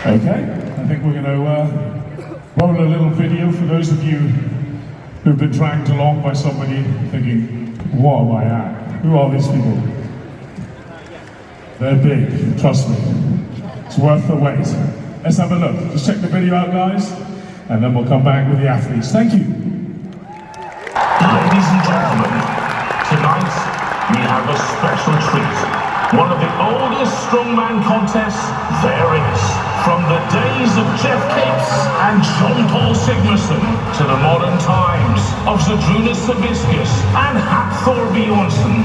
Okay, I think we're going to roll a little video for those of you who've been dragged along by somebody thinking, what am I at? Who are these people? They're big, trust me. It's worth the wait. Let's have a look. Just check the video out, guys, and then we'll come back with the athletes. Thank you. Ladies and gentlemen, tonight we have a special treat. One of the oldest strongman contests there is. From the days of Jeff Capes and John Paul Sigmarsson to the modern times of Zydrunas Savickas and Hafthor Bjornsson.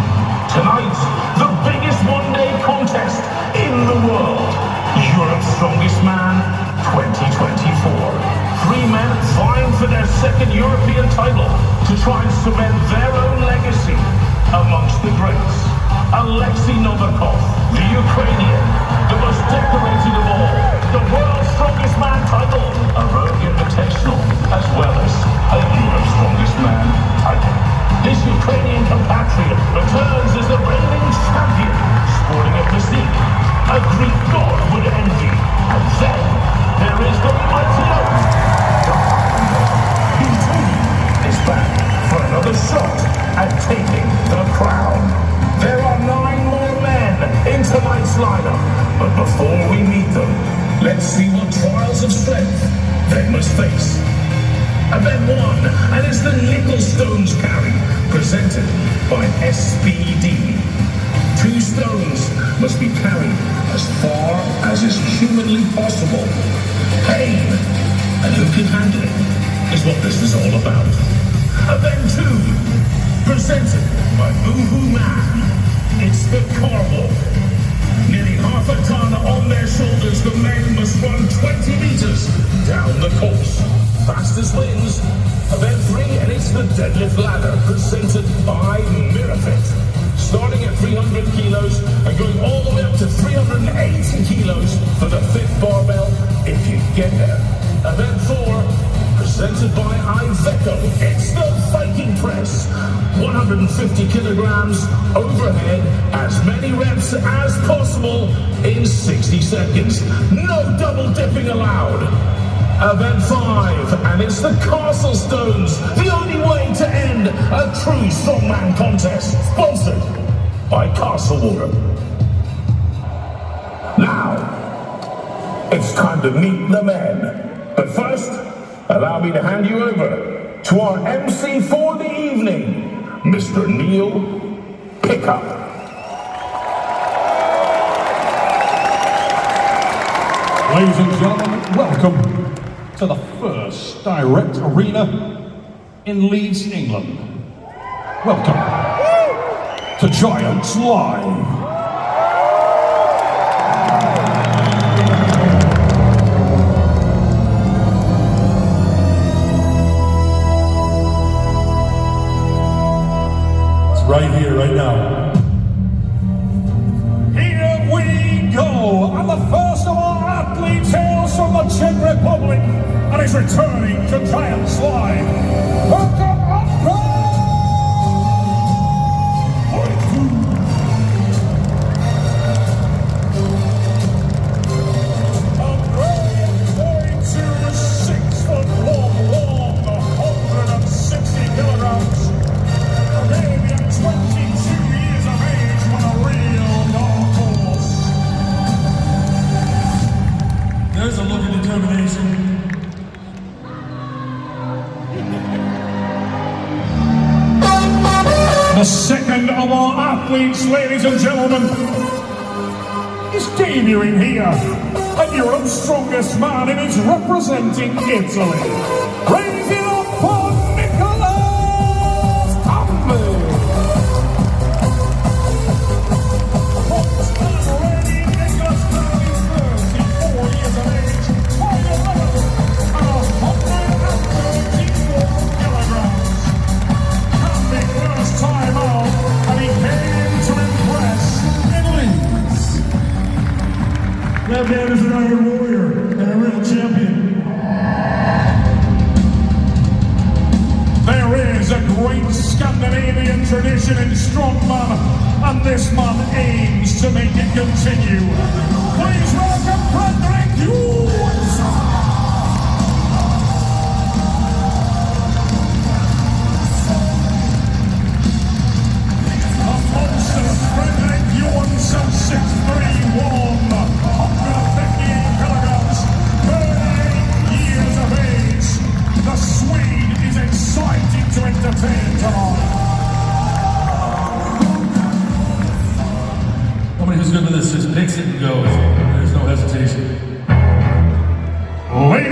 Tonight, the biggest one-day contest in the world. Europe's Strongest Man 2024. 3 men vying for their second European title to try and cement their own legacy amongst the greats. Alexei Novikov, the Ukrainian, the most decorated of all, the world's strongest man title, a rogue invitational, as well as a Europe's Strongest Man title. His Ukrainian compatriot returns as the reigning champion, sporting a physique a Greek god would envy. And then there is the mighty oak. He too is back for another shot at taking the crown. There are 9 more men in tonight's lineup, but before we meet them, let's see what trials of strength they must face. Event 1, and it's the nickel stones carry, presented by SPD. 2 stones must be carried as far as is humanly possible. Pain, and who can handle it, is what this is all about. Event 2, presented by Boohoo Man. It's the Carvel. Nearly half a ton on their shoulders, the men must run 20 meters down the course. Fastest wins. Event 3, and it's the deadlift ladder, presented by Mirafit. Starting at 300 kilos and going all the way up to 380 kilos for the 5th barbell, if you get there. Event 4, presented by Iveco. It's the Viking press. 150 kilograms overhead, as many reps as possible in 60 seconds. No double dipping allowed. Event 5, and it's the castle stones, the only way to end a true strongman contest, sponsored by Castle Water. Now, it's time to meet the men. But first, allow me to hand you over to our MC for the evening, Mr. Neil Pickup. Ladies and gentlemen, welcome to the first direct arena in Leeds, England. Welcome to Giants Live. Right here, right now. Here we go, and the first of our athletes hails from the Czech Republic, and is returning to Giants Live. Welcome, the second of our athletes, ladies and gentlemen, is debuting here, and Europe's strongest man, and is representing Italy. Raise it up for Nicolas Tambi. Ready, Nicolas Tambi, 34 years of age, 5'11", and 134 kilograms. Tambi, first time out, and he came to impress in Leeds. That man is an Iron Warrior and a real champion. There is a great Scandinavian tradition in strongman, and this man aims to make it continue. Please welcome Frederick Hughes.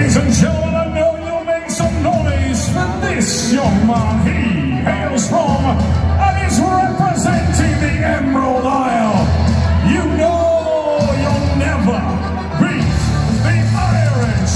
Ladies and gentlemen, I know you'll make some noise for this young man. He hails from and is representing the Emerald Isle. You know you'll never beat the Irish.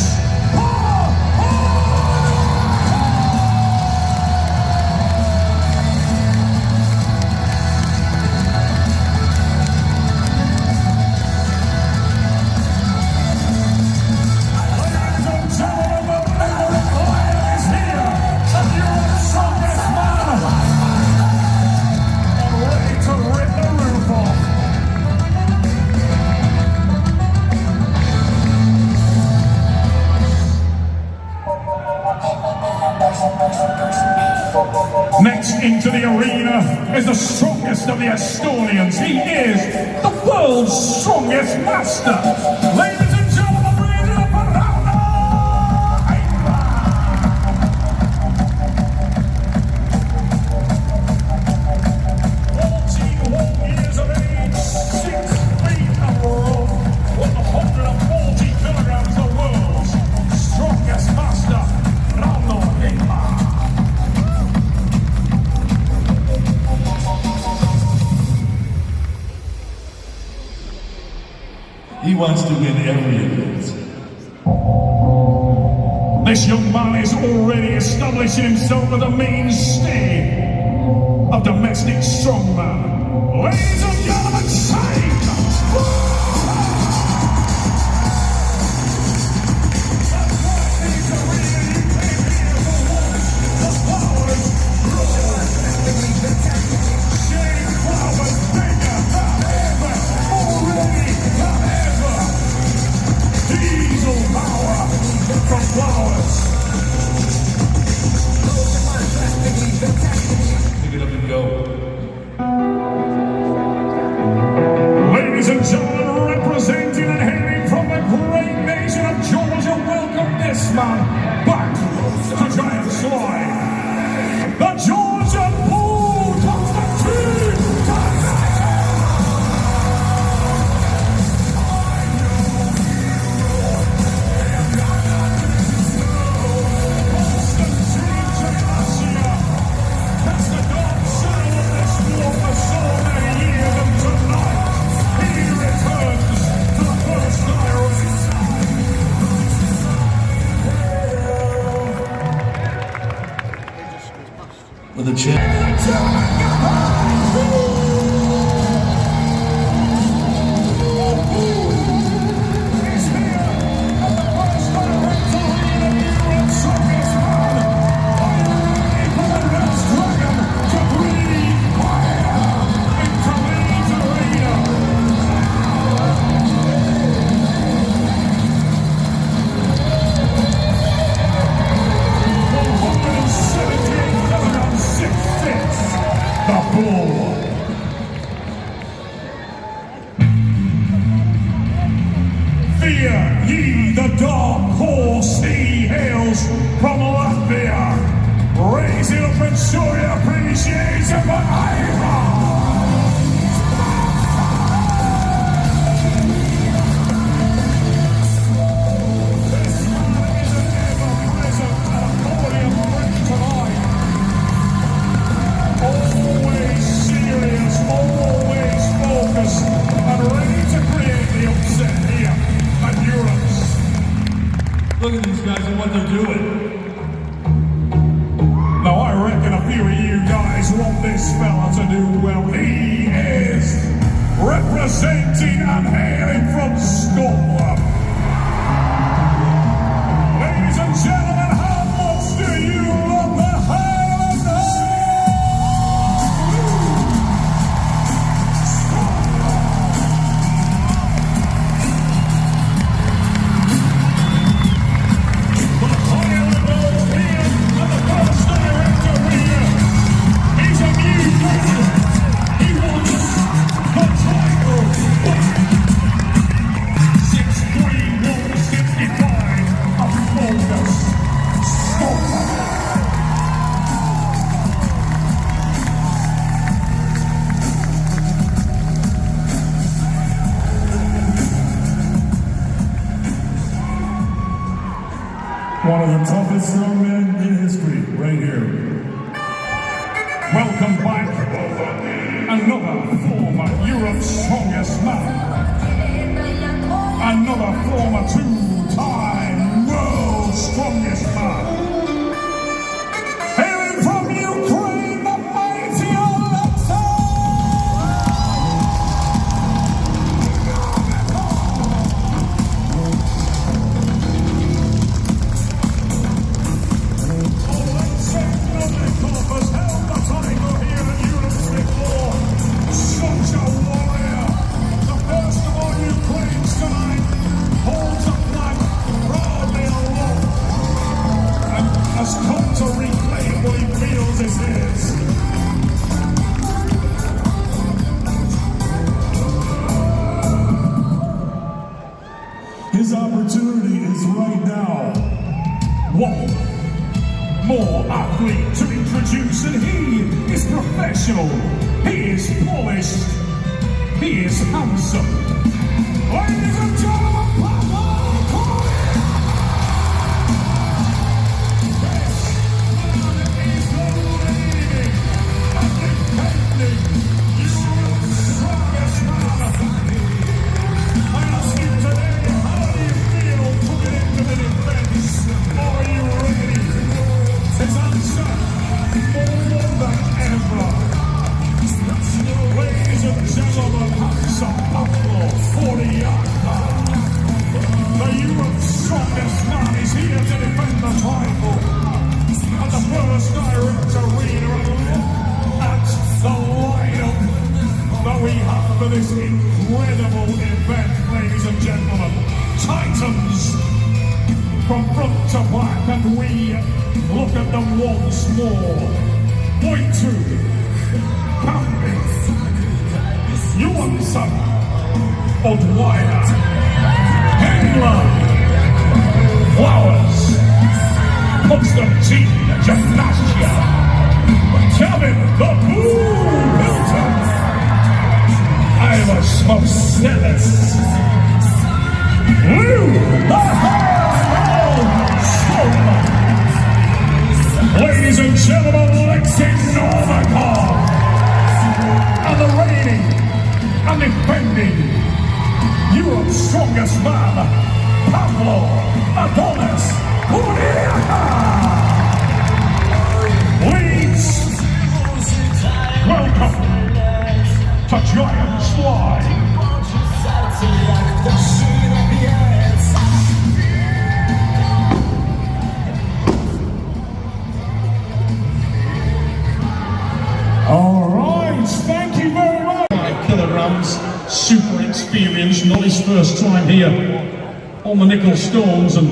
Next into the arena is the strongest of the Estonians. He is the world's strongest master. Ladies and gentlemen, bring it up around 41 years of age, 6 feet of rope, 140 kilograms, the world's strongest master, Rauno Heima. He wants to win every event. This young man is already establishing himself as a mainstay of domestic strongman. Ladies and gentlemen, Shane! From flowers. Pick it up and go. Ladies and gentlemen, representing and hailing from the great nation of Georgia, welcome this man back to Giant Slide. The Georgian Bull Constantine! For the champ. Fear ye the dark horse, he hails from Latvia. Raise it up and show your appreciation for Ivan. This man is an ever-present at a podium ready tonight. Always serious, always focused, and ready to create the upset here. Look at these guys and what they're doing. Now I reckon a few of you guys want this fella to do well. He is representing and hailing from Scotland. Ladies and gentlemen, how much do you love the Highlanders? He's a new man. He wants the title. 6 One of the toughest strongmen in history, right here. Welcome back. Another former Europe's strongest man. Another former two-time world's strongest man. Hailing from Ukraine, the mighty Alexa! Has held the title here at Europe's before. Such a warrior. The first of all Ukrainians tonight holds a flag proudly aloft and has come to reclaim what he feels is his. His opportunity is right now. One more athlete to introduce, and he is professional, he is polished, he is handsome. Ladies and gentlemen, for this incredible event, ladies and gentlemen. Titans from front to back, and we look at them once more. Point two, Camping, Johansson, O'Dwyer, Hengler, Flowers, Constantine, Gymnastia, Kevin the Blue Milton, Irish Marcellus, Lou the Hound Strowman. Ladies and gentlemen, Lexi Novikov, and the reigning and defending Europe's strongest man, Pablo Adonis Huniaka. Leeds, welcome to Giant Slide. All right, thank you very much. 5 kilograms, super experienced, not his first time here on the nickel stones, and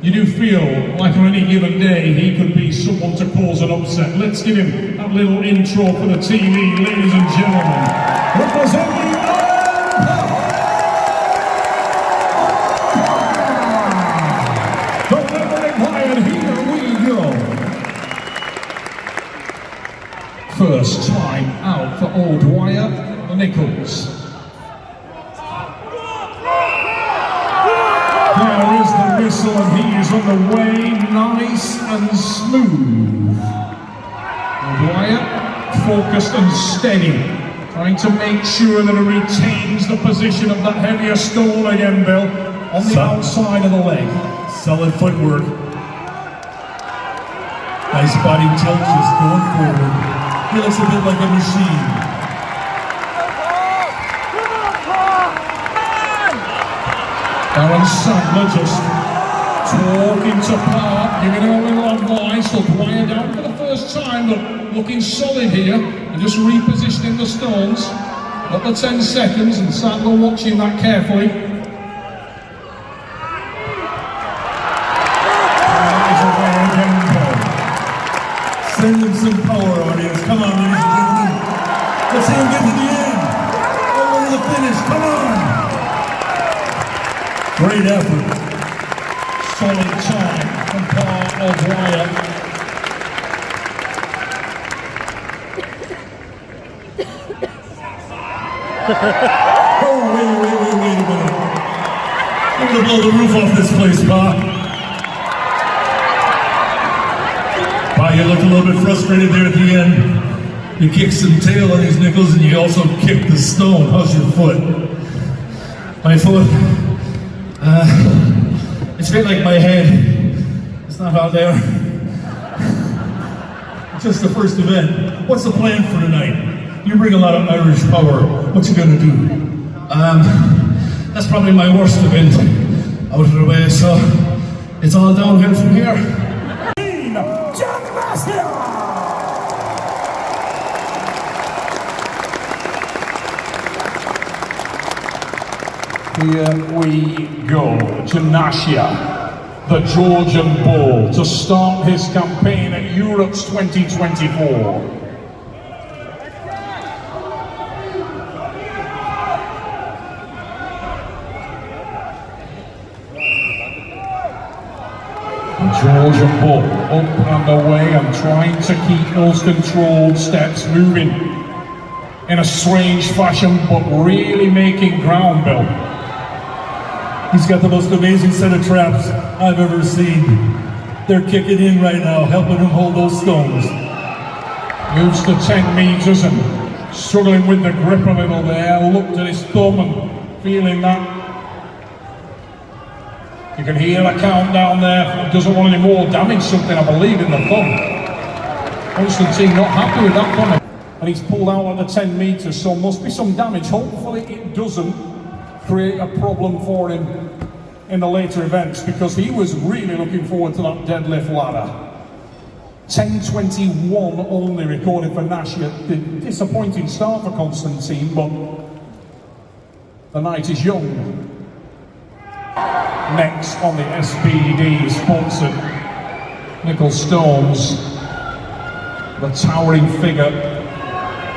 you do feel like on any given day he could be someone to cause an upset. Let's give him a little intro for the TV, ladies and gentlemen. Representing the Living Lion, here we go. First time out for O'Dwyer, the Nichols. There is the whistle, and he is on the way, nice and smooth. O'Dwyer, focused and steady, trying to make sure that he retains the position of that heavier stone again, Bill, on the outside of the leg. Solid footwork. Nice body tilt, just going forward. He looks a bit like a machine. Aaron Sandler just talking to power, giving him a little advice. O'Dwyer down for the first time, but looking solid here, and just repositioning the stones. Up to 10 seconds, and Sandler watching that carefully. Send him some power, audience. Come on, ladies and gentlemen. Let's see him get to the end. Over to the finish. Come on. Great effort. Solid time from Paul O'Dwyer. Oh, wait a minute. I'm gonna blow the roof off this place, Pa. you looked a little bit frustrated there at the end. You kicked some tail on these nickels and you also kicked the stone. How's your foot? My foot? It's a bit like my head. It's not out there. It's just the first event. What's the plan for tonight? You bring a lot of Irish power. What you gonna do? That's probably my worst event out of the way, so it's all downhill from here. Here we go, Gymnasia, the Georgian Bull, to start his campaign at Europe's 2024. The Georgian Bull up and away and trying to keep those controlled steps moving in a strange fashion, but really making ground, Bill. He's got the most amazing set of traps I've ever seen. They're kicking in right now, helping him hold those stones. Moves to 10 meters and struggling with the grip a little there. Looked at his thumb and feeling that. You can hear a countdown there. Doesn't want any more damage, something I believe in the thumb. Constantine not happy with that thumb. And he's pulled out on the 10 meters, so must be some damage. Hopefully it doesn't create a problem for him in the later events, because he was really looking forward to that deadlift ladder. 10:21 only recorded for Nashia. The disappointing start for Constantine, but the night is young. Next on the SBD sponsored nickel stones, the towering figure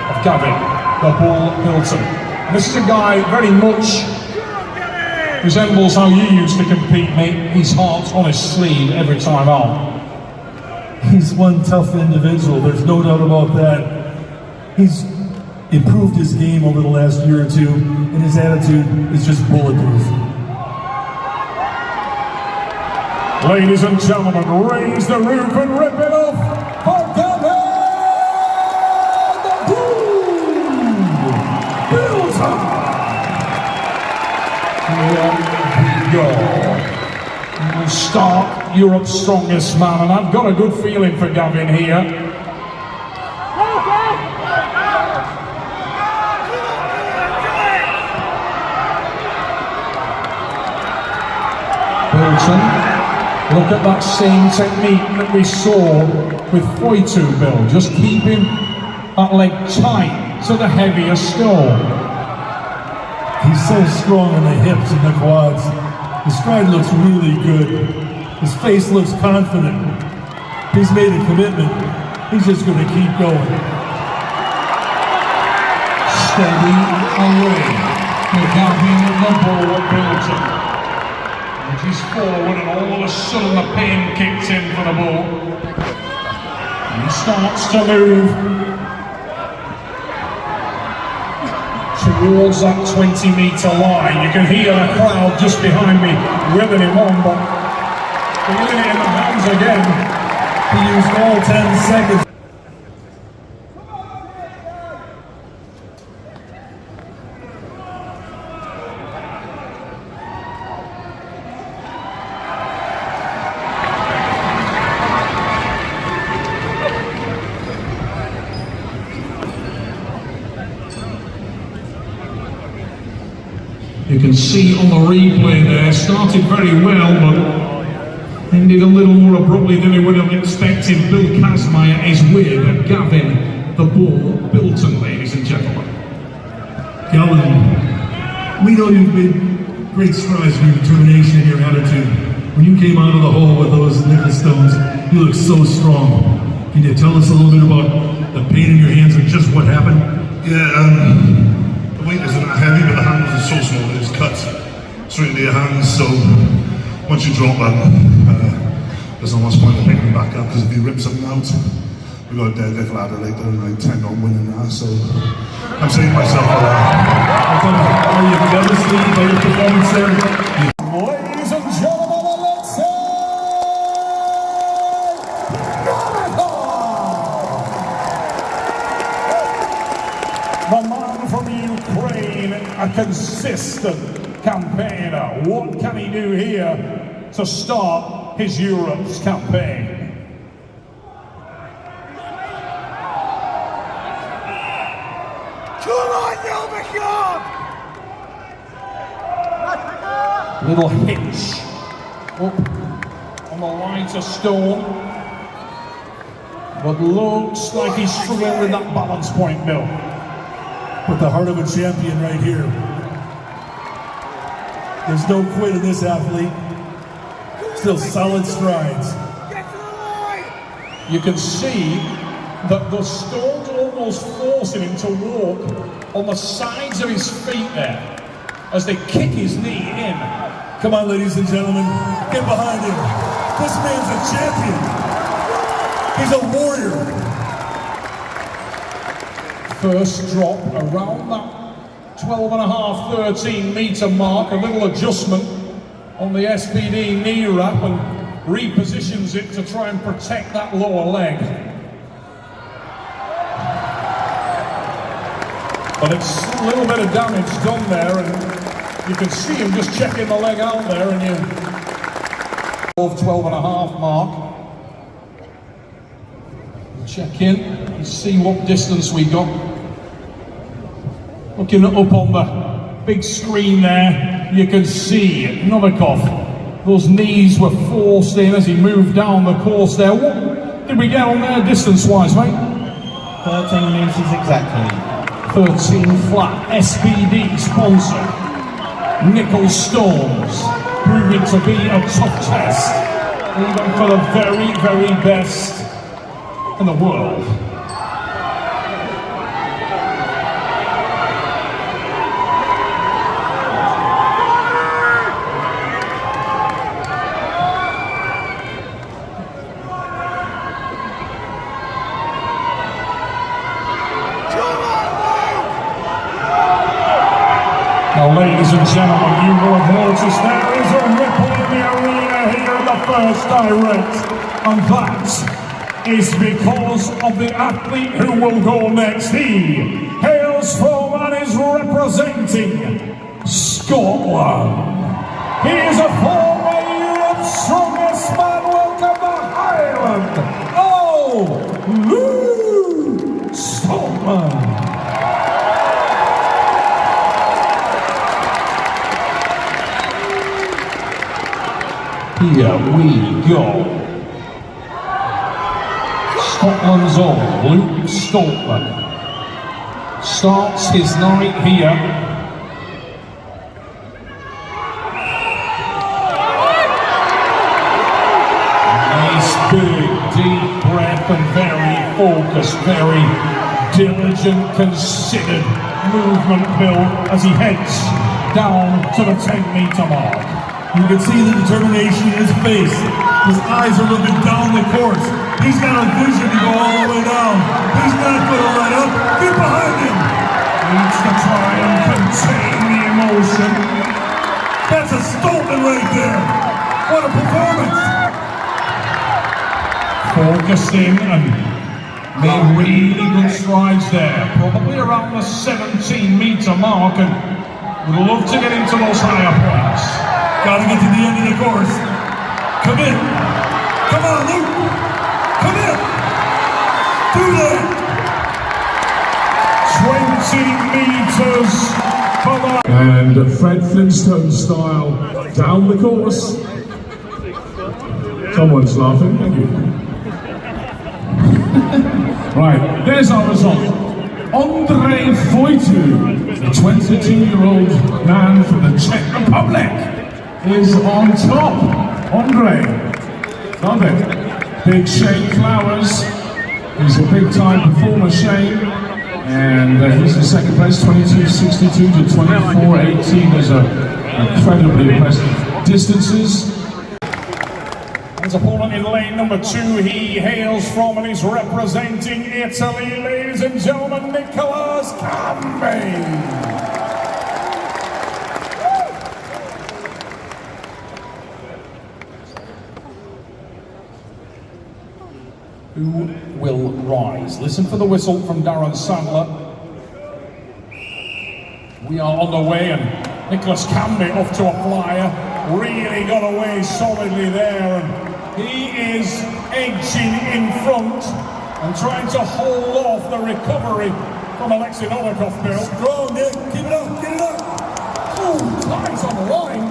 of Gavin, the Bull Hilton. And this is a guy very much resembles how you used to compete, mate. His heart's on his sleeve every time out. He's one tough individual, there's no doubt about that. He's improved his game over the last year or two, and his attitude is just bulletproof. Ladies and gentlemen, raise the roof and rip it off for Gavin, the Bull Hilton. Here we go. We'll start Europe's strongest man, and I've got a good feeling for Gavin here. Hilton, look at that same technique that we saw with Foytu, Bill. Just keeping that leg tight to the heavier stone. He's so strong in the hips and the quads. His stride looks really good. His face looks confident. He's made a commitment. He's just going to keep going. Steady away for Gavin the Bull Hilton. And he's forward, and all of a sudden the pain kicks in for the Bull. And he starts to move towards that 20-meter line. You can hear the crowd just behind me ribbing him on, but leaving it in the hands again. He used all 10 seconds. You can see on the replay there, started very well, but ended a little more abruptly than he would have expected. Bill Kazmaier is with Gavin the Bull Hilton, ladies and gentlemen. Gavin, we know you've made great strides in your determination and your attitude. When you came out of the hole with those nickel stones, you look so strong. Can you tell us a little bit about the pain in your hands and just what happened? Yeah, the weight isn't that heavy, but the handles are so small that it's cut straight into your hands. So once you drop that, there's not much point in picking them back up, because if you rip something out, we've got a deadlift ladder later and I intend on winning that. So I'm saving myself for that. Are you devastated by your performance there? Ladies and gentlemen, let's say Nicol! consistent campaigner. What can he do here to start his Europe's campaign? Come on, Novakov! Little hitch up on the lighter stone, but looks like he's struggling with that balance point, Bill. With the heart of a champion right here. There's no quit in this athlete. Still solid strides. Get to the line! You can see that the stone's almost forcing him to walk on the sides of his feet there as they kick his knee in. Come on, ladies and gentlemen, get behind him. This man's a champion. He's a warrior. First drop around that 12.5, 13 meter mark, a little adjustment on the SPD knee wrap and repositions it to try and protect that lower leg. But it's a little bit of damage done there, and you can see him just checking the leg out there, and you 12.5 mark. Check in and see what distance we got. Looking up on the big screen there, you can see Novikov. Those knees were forced in as he moved down the course there. What did we get on there distance-wise, mate? 13 metres exactly. 13 flat. SPD sponsor. Nickel stones, proving to be a tough test, even for the very, very best in the world. Now, ladies and gentlemen, you will have noticed there is a ripple in the arena here in the first direct, and that is because of the athlete who will go next. He hails from and is representing Scotland. He is a former Europe's strongest man. Welcome to Ireland. Oh, Lou Scotland. Here we go. Scotland's own Luke Stoltman starts his night here. Nice big deep breath and very focused, very diligent, considered movement, Bill, as he heads down to the 10-meter mark. You can see the determination in his face. His eyes are looking down the course. He's got a vision to go all the way down. He's not going to let up. Get behind him. Needs to try and contain the emotion. That's a Stoltman right there. What a performance. Focusing and made really good strides there. Probably around the 17-meter mark, and would love to get into those higher points. Gotta get to the end of the course. Come in. Come on, Luke. Come in. Do that. 20 meters for the... And Fred Flintstone style down the course. Someone's laughing, thank you. Right, there's our result. Andrei Foitu, the 22-year-old man from the Czech Republic, is on top. Andre, love it. Big Shane Flowers, he's a big-time performer, Shane, and he's in second place, 22.62 to 24.18. Those are incredibly impressive distances. His opponent in lane number 2, he hails from and is representing Italy, ladies and gentlemen, Nicolas Cambi. Who will rise? Listen for the whistle from Darren Sandler. We are on the way, and Nicholas Canby off to a flyer. Really got away solidly there, and he is edging in front and trying to hold off the recovery from Alexei Novikov, Bill. Strong, Nick. Keep it up. Get it up. Oh, time's on the line.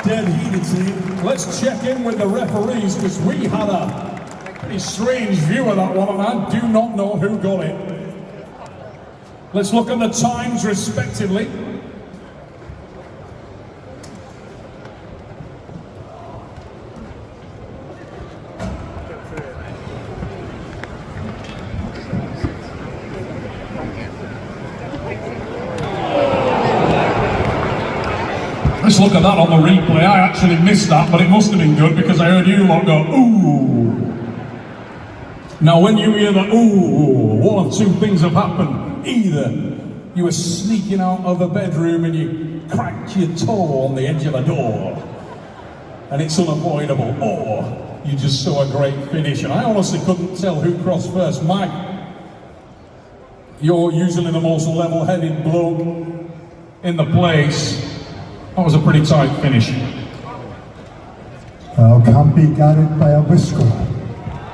Dead heated, see? Let's check in with the referees, because we had a pretty strange view of that one, and I do not know who got it. Let's look at the times respectively. Let's look at that on the replay. I actually missed that, but it must have been good because I heard you lot go, ooh. Now when you hear the ooh, one of two things have happened. Either you were sneaking out of a bedroom and you cracked your toe on the edge of a door and it's unavoidable, or you just saw a great finish. And I honestly couldn't tell who crossed first. Mike, you're usually the most level-headed bloke in the place. That was a pretty tight finish. Canby got it by a whisker.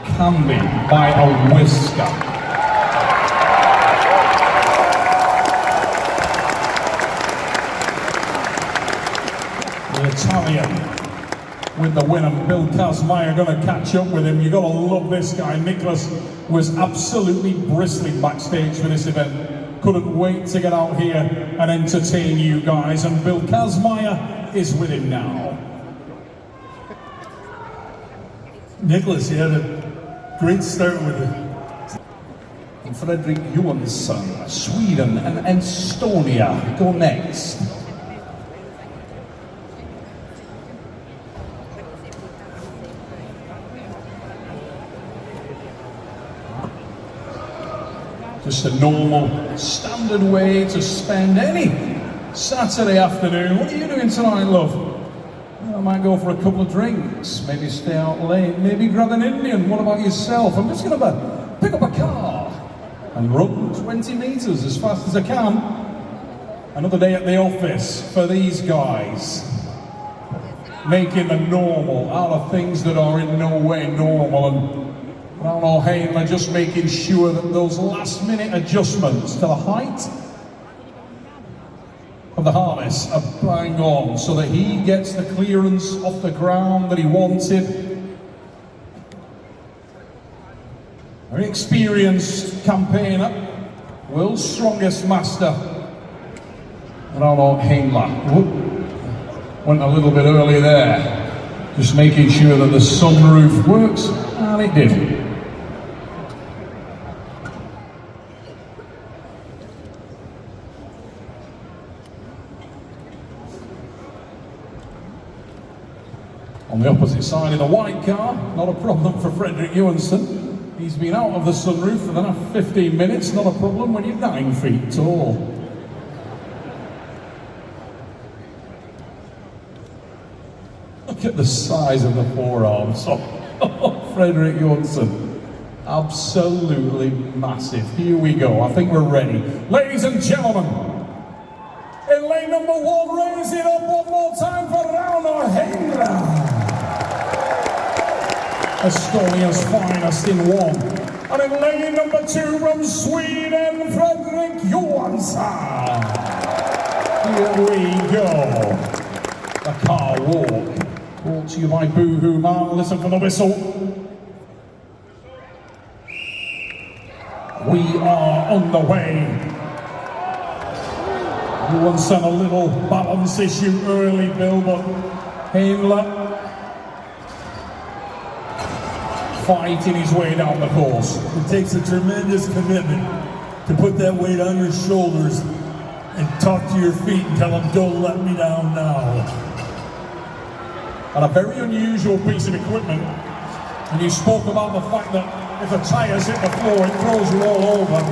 Canby by a whisker. The Italian with the win, and Bill Kazmaier going to catch up with him. You've got to love this guy. Nicholas was absolutely bristling backstage for this event. Couldn't wait to get out here and entertain you guys, and Bill Kazmaier is with him now. Nicholas, he had a great start with it. And Fredrik Johansson, Sweden and Estonia go next. Just a normal, standard way to spend any Saturday afternoon. What are you doing tonight, love? I might go for a couple of drinks, maybe stay out late, maybe grab an Indian. What about yourself? I'm just going to pick up a car and run 20 meters as fast as I can. Another day at the office for these guys. Making the normal out of things that are in no way normal, and Brown O'Hain just making sure that those last minute adjustments to the height of the harness are bang on so that he gets the clearance off the ground that he wanted. Very experienced campaigner, world's strongest master. Brown O'Hain went a little bit early there, just making sure that the sunroof works, and it did. On the opposite side of the white car, not a problem for Fredrik Johansson. He's been out of the sunroof for the last 15 minutes, not a problem when you're 9 feet tall. Look at the size of the forearms of Fredrik Johansson. Absolutely massive. Here we go, I think we're ready. Ladies and gentlemen, in lane number 1, raise it up one more time for Rauno Heimla. Estonia's finest in 1. And in lane number 2 from Sweden, Fredrik Johansson. Here we go. The car walk. Brought to you by Boohoo Man. Listen for the whistle. We are on the way. Johansson a little balance issue early, Bill, but Heimla fighting his way down the course. It takes a tremendous commitment to put that weight on your shoulders and talk to your feet and tell them, don't let me down now. And a very unusual piece of equipment. And you spoke about the fact that if the tyres hit the floor, it throws you all over.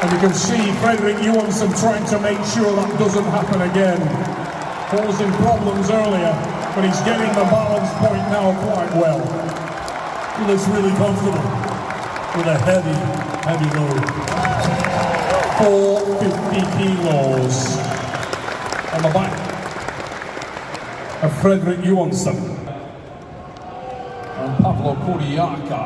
And you can see Fredrik Johansson trying to make sure that doesn't happen again. Causing problems earlier, but he's getting the balance point now quite well. He looks really comfortable with a heavy load. 450 kilos on the back of Frederick Johansson and Pavlo Kodiaka.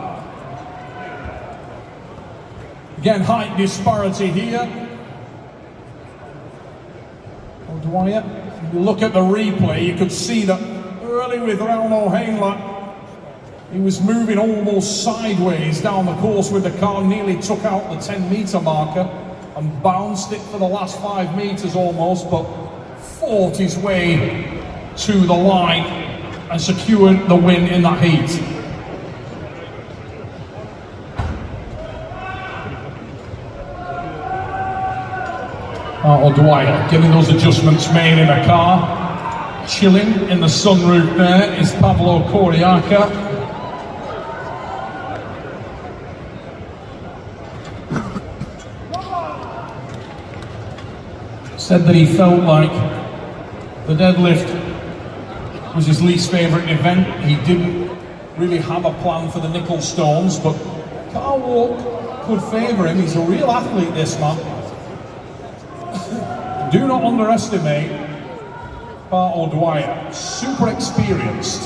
Again, height disparity here. O'Dwyer, if you look at the replay, you could see that early with Rauno Heinla, he was moving almost sideways down the course with the car, nearly took out the 10-metre marker and bounced it for the last 5 metres almost, but fought his way to the line and secured the win in that heat. O'Dwyer getting those adjustments made in the car. Chilling in the sunroof there is Pavlo Kodiaka. Said that he felt like the deadlift was his least favourite event. He didn't really have a plan for the nickel stones, but car walk could favour him. He's a real athlete, this man. Do not underestimate O'Dwyer, super experienced.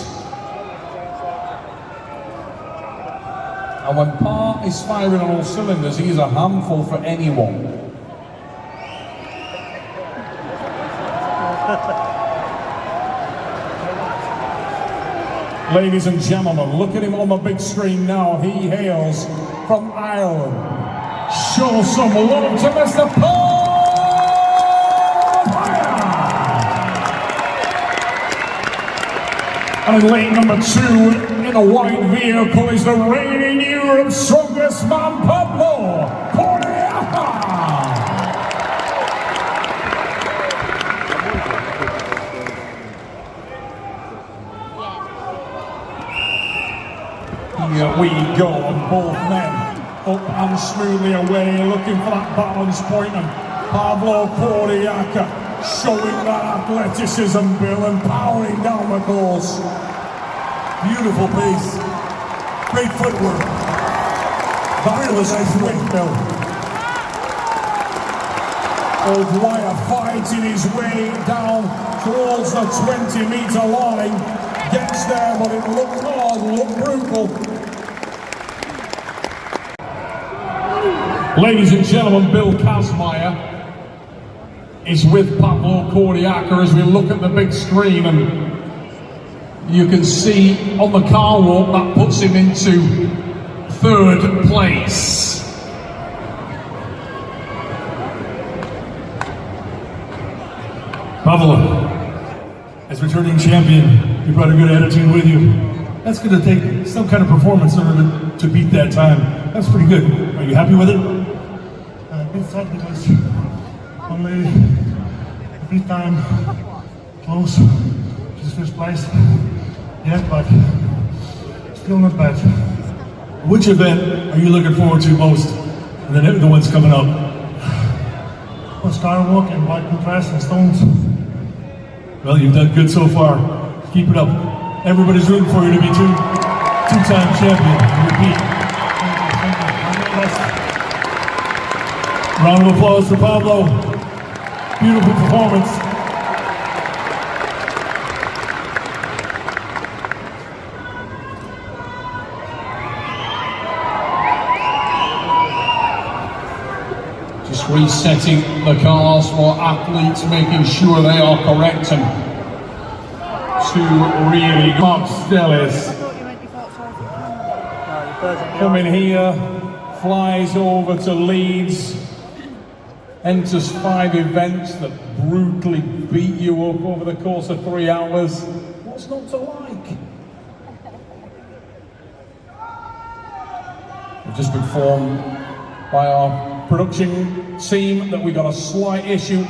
And when Parr is firing on all cylinders, he's a handful for anyone. Ladies and gentlemen, look at him on the big screen now. He hails from Ireland. Show some love to Mr. Paul! And in lane number 2, in a white vehicle, is the reigning Europe's strongest man, Pavlo Kodiaka. Here we go, and both men up and smoothly away, looking for that balance point, and Pavlo Kodiaka showing that athleticism, Bill, and powering down the course. Beautiful pace. Great footwork. Really nice win, Bill. O'Dwyer fighting his way down towards the 20-metre line. Gets there, but it looked hard, looked brutal. Ladies and gentlemen, Bill Kazmaier is with Pavlo Kodiaka as we look at the big screen, and you can see on the car walk that puts him into 3rd place. Pavlo, as returning champion, you brought a good attitude with you. That's going to take some kind of performance in order to beat that time. That's pretty good. Are you happy with it? A bit sad because only a bit time close to the first place. Yeah, but still not bad. Which event are you looking forward to most? And then the ones coming up. Well, Skywalk and white contrast and stones. Well, you've done good so far. Keep it up. Everybody's rooting for you to be two-time champion. Repeat. Thank you. Round of applause for Pavlo. Beautiful performance. Just resetting the cars for athletes, making sure they are correct, and to really Mark Stellis coming here, flies over to Leeds, enters 5 events that brutally beat you up over the course of 3 hours. What's not to like? We've just been informed by our production team that we got a slight issue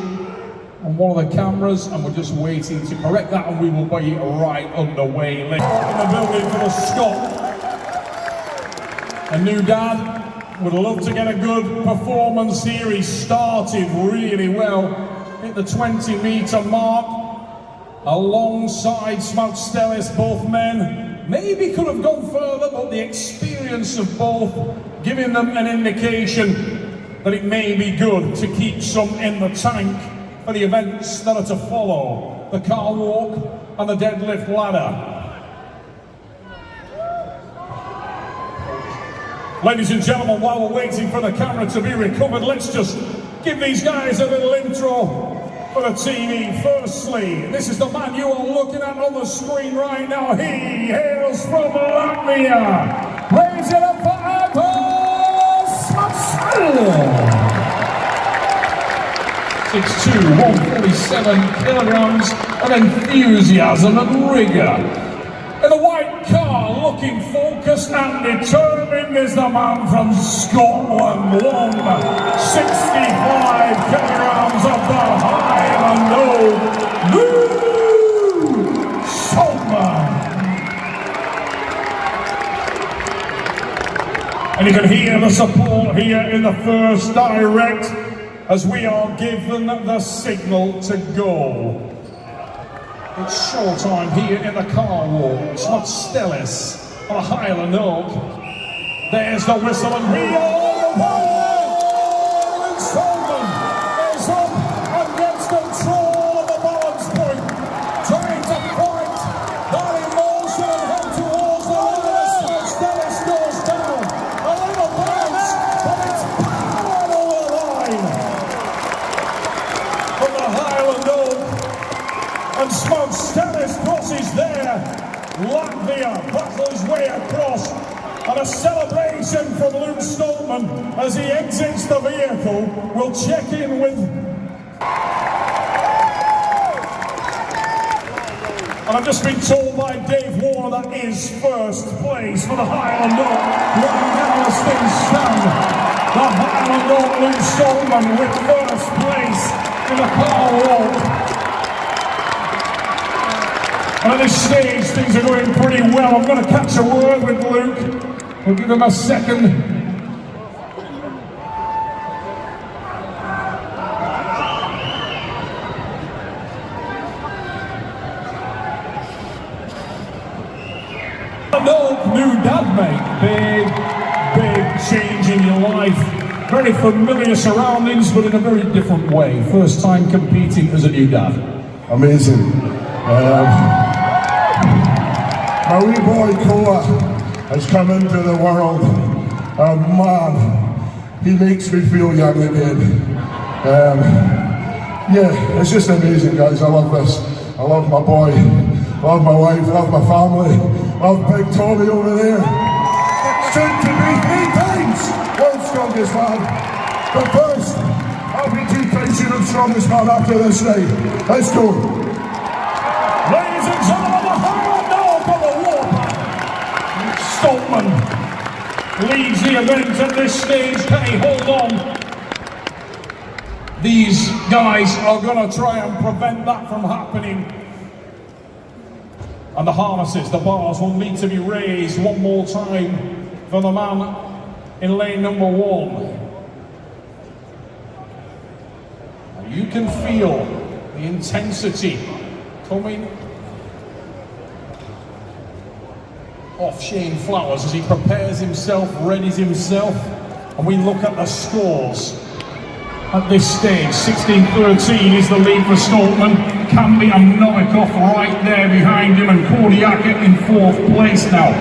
on one of the cameras, and we're just waiting to correct that, and we will be right underway. In the building for the Scot. A new dad would love to get a good performance here. He started really well at the 20-metre mark alongside Smout Stellis, both men. Maybe could have gone further, but the experience of both giving them an indication that it may be good to keep some in the tank for the events that are to follow, the car walk and the deadlift ladder. Ladies and gentlemen, while we're waiting for the camera to be recovered, let's just give these guys a little intro for the TV. Firstly, this is the man you are looking at on the screen right now. He hails from Latvia. Raise it up for Agus Matsala. 6'2", 147 kilograms of enthusiasm and rigor. In the white car, looking focused and determined, is the man from Scotland. Long, 65 kilograms of the Highland Oak, Leeds Saltman. And you can hear the support here in the first direct as we are given the signal to go. It's showtime here in the car walk. It's not Stellis on a Highland Oak. There's the whistle and we are away! Saltman is up and gets control of the balance point, trying to fight that emotion and head towards the line as Stellis goes down. A little bounce, but it's powered over the line from the Highland Oak. And Smug Stellis crosses there. Latvia battles way across. And a celebration from Luke Stoltman as he exits the vehicle. We'll check in with... And I've just been told by Dave Warner that is first place for the Highland Oak. Right now as things stand, the Highland Oak Luke Stoltman with first place in the car walk. And at this stage, things are going pretty well. I'm going to catch a word with Luke. We'll give him a second. No, new dad, mate. Big change in your life. Very familiar surroundings, but in a very different way. First time competing as a new dad. Amazing. My wee boy Koa has come into the world, and man, he makes me feel young again. Yeah, it's just amazing, guys. I love this. I love my boy, love my wife, love my family, love Big Tommy over there. Soon to be 3 times world's strongest man. But first, I'll be 2 times the strongest man after this night. Let's go. Ladies and gentlemen, the Highland Oak of the Warpath. Stoltman leads the event at this stage. Can he hold on? These guys are going to try and prevent that from happening. And the harnesses, the bars will need to be raised one more time for the man in lane number 1. And you can feel the intensity coming off Shane Flowers as he prepares himself, readies himself, and we look at the scores at this stage. 16-13 is the lead for Stoltman. Camby and Novikov right there behind him, and Kordiaka in 4th place now.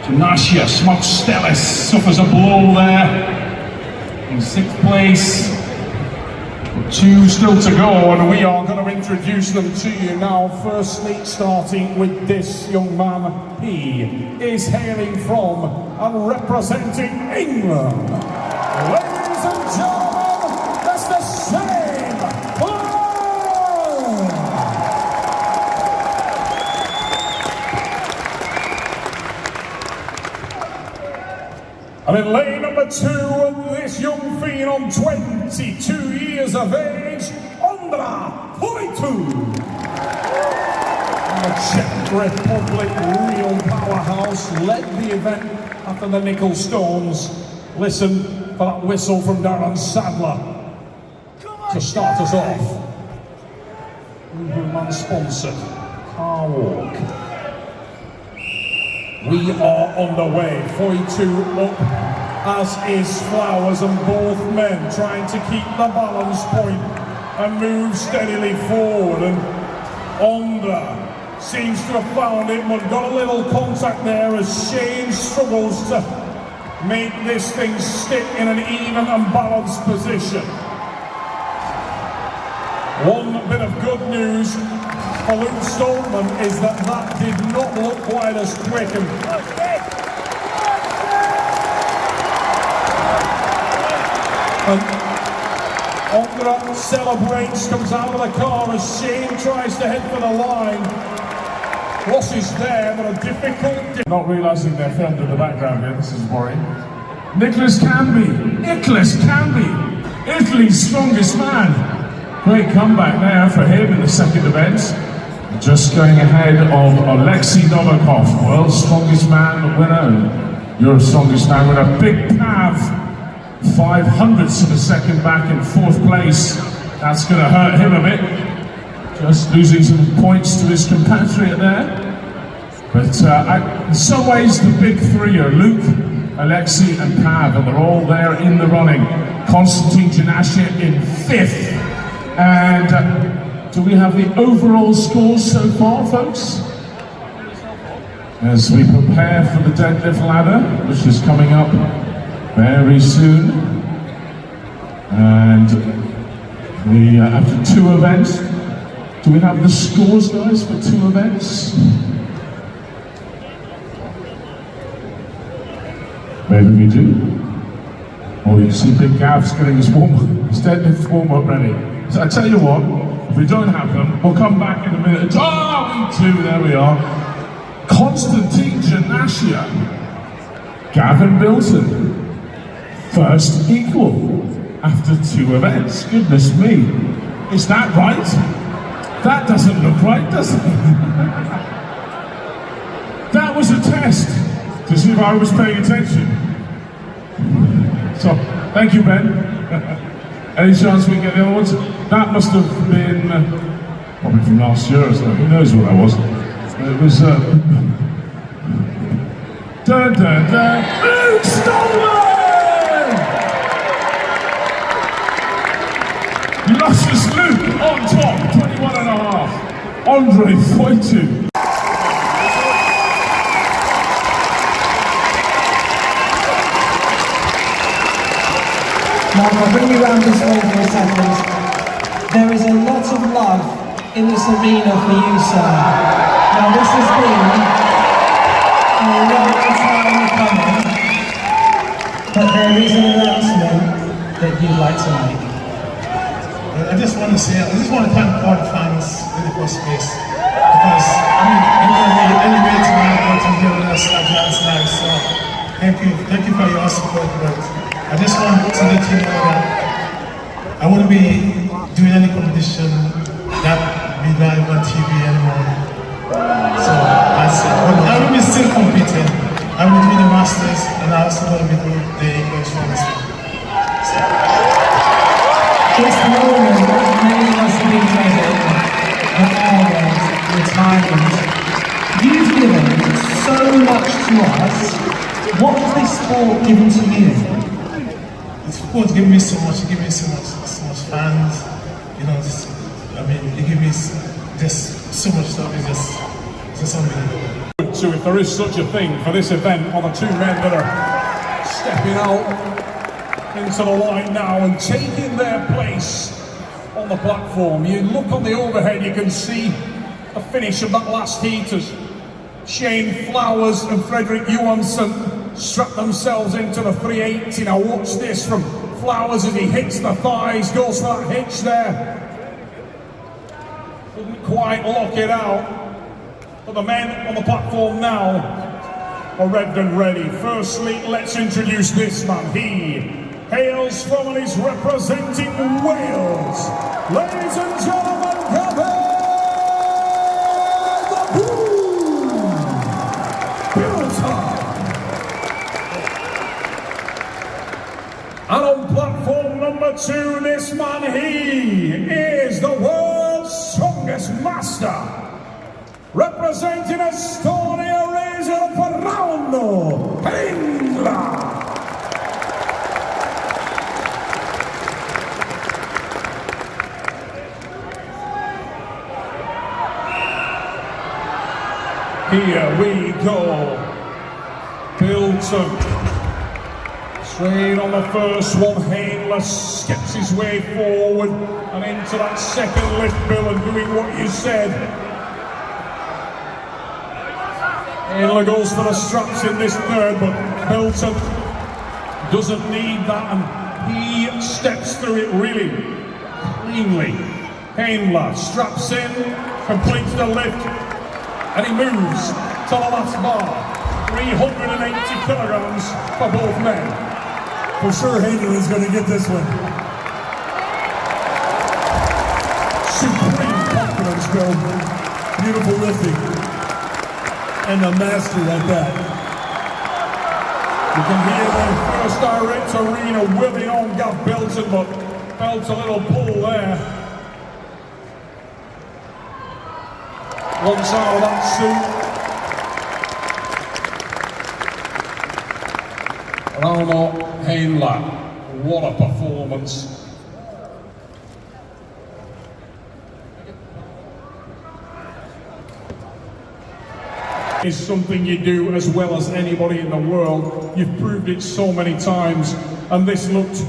Janasia Smug Stellis suffers a blow there in 6th place. 2 still to go, and we are going to introduce them to you now. Firstly, starting with this young man. He is hailing from and representing England. Ladies and gentlemen, Mr. Shane Flowers. And in lane number 2, this young phenom, 22 years of age, Ondra Poitu. The Czech Republic real powerhouse led the event after the nickel stones. Listen for that whistle from Darren Sadler to start us off. Man sponsored car walk. We are underway. 42 up as is Flowers, and both men trying to keep the balance point and move steadily forward. And Ondra seems to have found it, but got a little contact there as Shane struggles to make this thing stick in an even and balanced position. One bit of good news for Luke Stoltman is that did not look quite as quick. And Ondra celebrates, comes out of the car as Shane tries to head for the line. Losses there, but a difficult... Not realising they're filmed in the background here, this is worrying. Nicholas Canby, Italy's strongest man. Great comeback there for him in the second event. Just going ahead of Alexei Novikov, world's strongest man winner. Your strongest man winner. Big Pav, 500ths of a second back in fourth place. That's going to hurt him a bit. Just losing some points to his compatriot there. But in some ways the big three are Luke, Alexei and Pav, and they're all there in the running. Konstantin Janashia in fifth. And do we have the overall scores so far, folks? As we prepare for the deadlift ladder, which is coming up very soon. And after two events, do we have the scores, guys, for two events? Maybe we do. Oh, you see Big Gav's getting his deadlift warm-up ready. So I tell you what, if we don't have them, we'll come back in a minute. Oh, we do, there we are. Konstantin Janashia, Gavin Bilton, first equal after two events. Goodness me. Is that right? That doesn't look right, does it? That was a test to see if I was paying attention. So, thank you, Ben. Any chance we can get the other ones? That must have been probably from last year or so. Who knows what that was? It was Luke Stoltman! Luscious Luke on top, 21 and a half. Andre Foytu. Mark, I'll bring you round this way for a second. There is a lot of love in this arena for you, sir. Now, this has been a long time coming, but there is an announcement that you'd like to make. I just want to thank all the fans in the first place, because I mean, anyway tonight, what I'm here with us at Giants Live, so thank you for your support. But I just want to let you know that I won't be doing any competition that be live on TV anymore. So that's it. But I will be still competing. I will be doing the Masters, and I also will be doing the English Masters. This moment, many of us have been present at Arnold's retirement. You've given so much to us. What has this sport given to you? The sport gave me so much. It gave me so much fans. You know, it gave me just so much stuff. It's just unbelievable. So if there is such a thing for this event, are the two men that are stepping out into the light now and taking their place on the platform. You look on the overhead, you can see the finish of that last heat as Shane Flowers and Frederick Johansson strap themselves into the 380. Now watch this from Flowers as he hits the thighs, goes for that hitch there. Couldn't quite lock it out. But the men on the platform now are revved and ready. Firstly, let's introduce this man. He hails from and is representing Wales. Ladies and gentlemen, Gavin Bilton. And on platform number 2, this man, he is the world's strongest master. Representing Estonia, raise it up for Rauno Pengla. Here we go. Bilton. Straight on the first one. Hainless gets his way forward and into that second lift, Bill, and doing what you said. Hainless goes for the straps in this third, but Bilton doesn't need that, and he steps through it really cleanly. Hainless straps in, completes the lift, and he moves to the last bar. 380 kilograms for both men. For sure, Hayden is going to get this one. Supreme confidence, Bill. Beautiful lifting. And a master at that. You can hear the first direct arena willing on Gav Bilton, but felt a little pull there. Once out of that suit. Rauno Heinla, what a performance. Is something you do as well as anybody in the world. You've proved it so many times, and this looked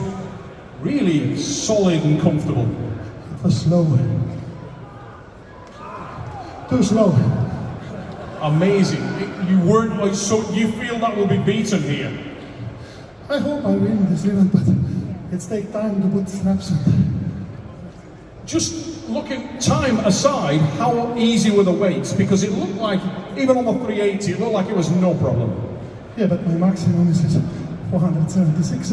really solid and comfortable. It was slow. Too slow. Amazing. You weren't like, so you feel that will be beaten here? I hope I win this event, but it takes time to put straps on. Just looking time aside, how easy were the weights? Because it looked like, even on the 380, it looked like it was no problem. Yeah, but my maximum is 476.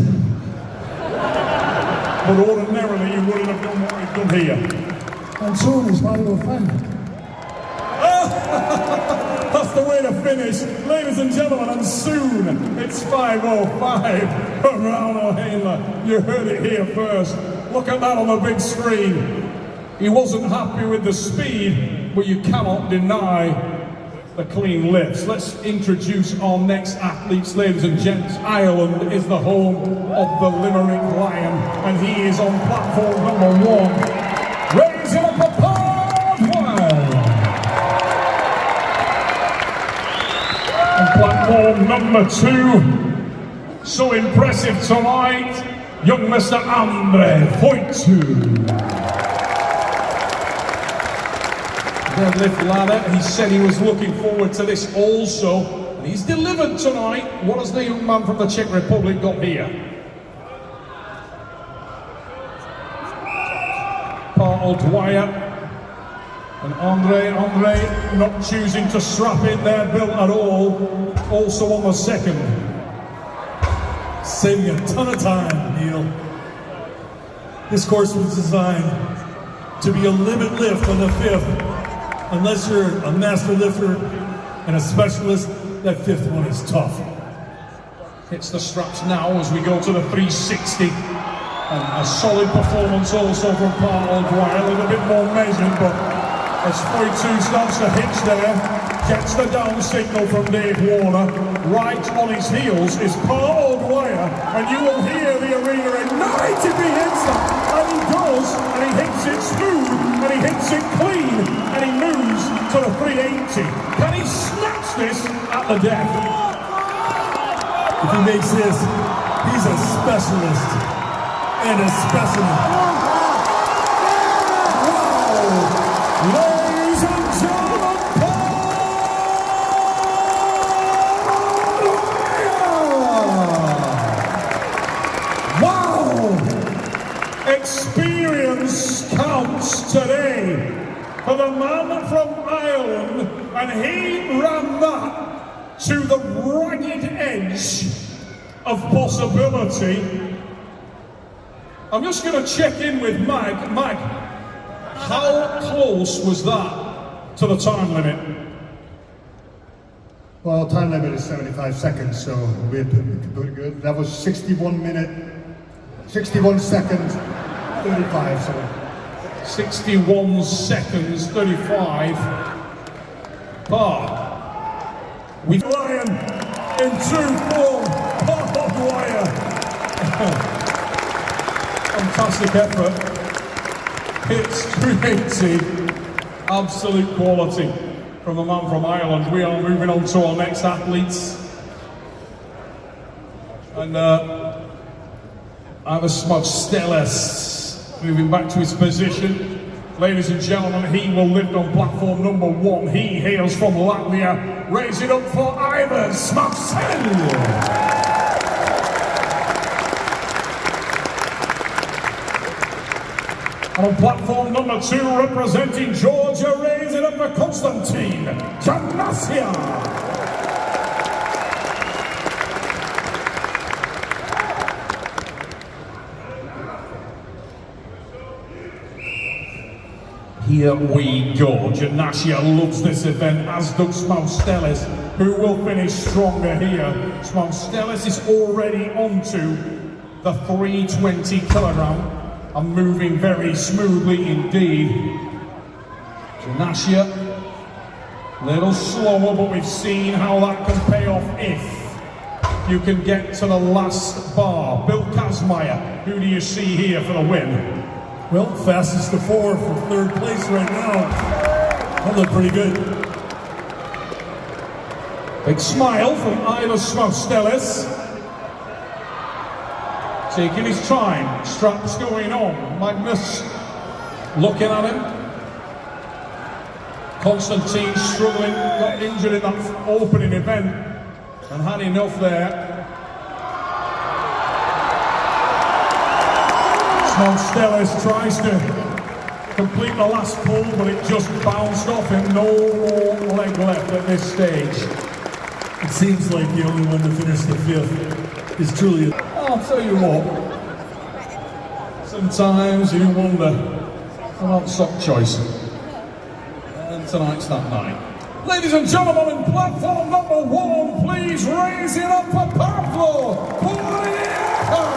But ordinarily, you wouldn't have done what you've done here. And soon is 505. That's the way to finish, ladies and gentlemen, and soon it's 5:05 for Rauno Heinla. You heard it here first. Look at that on the big screen. He wasn't happy with the speed, but you cannot deny the clean lifts. Let's introduce our next athletes, ladies and gents. Ireland is the home of the Limerick Lion, and he is on platform number 1. Raising up a Paul Wild. On platform number 2, so impressive tonight, young Mr. Andre Voitu. Deadlift ladder. He said he was looking forward to this also. And he's delivered tonight. What has the young man from the Czech Republic got here? Paul Dwyer. And Andre not choosing to strap in there, Bill, at all. Also on the second. Saving a ton of time, Neil. This course was designed to be a limit lift on the 5th. Unless you're a master lifter and a specialist, that 5th one is tough. Hits the straps now as we go to the 360. And a solid performance also from Paul Dwyer. A little bit more measured, but as Voitu starts to hitch there, gets the down signal from Dave Warner. Right on his heels is Paul Dwyer, and you will hear the arena ignite if he hits that. And he does, and he hits it smooth, and he hits it clean, and he moves to the 380. Can he snatch this at the death? If he makes this, he's a specialist and a specimen. Wow! Ladies and gentlemen, wow! Experience counts today for the man from Ireland, and he ran that to the ragged edge of possibility. I'm just going to check in with Mag. Mag, how close was that to the time limit? Well, time limit is 75 seconds, so we're pretty good. That was 61 seconds, 35, so. 61 seconds, 35. With Lion in true form, Paul Dwyer. Fantastic effort. Hits 380. Absolute quality. from the man from Ireland. We are moving on to our next athletes. And Ivan moving back to his position. Ladies and gentlemen, he will lift on platform number 1. He hails from Latvia. Raise it up for Ivan Smaksel. On platform number 2, representing Georgia, raise it up for Konstantin Janasia. Here we go. Janasia loves this event, as does Smaustelis, who will finish stronger here. Smaustelis is already onto the 320 kilogram. And moving very smoothly indeed. Janasia, a little slower, but we've seen how that can pay off if you can get to the last bar. Bill Kazmaier, who do you see here for the win? Well, fastest to 4 for 3rd place right now. That looked pretty good. Big smile from Ivan Smaustelis. Taking his time, straps going on. Magnus looking at him. Konstantin struggling, got injured in that opening event and had enough there. Smaustelis tries to complete the last pull, but it just bounced off him. No more leg left at this stage. It seems like the only one to finish the 5th is truly. I'll tell you what, sometimes you wonder about sock choice. And tonight's that night. Ladies and gentlemen, in platform number 1, please raise it up for Pablo Poliaka.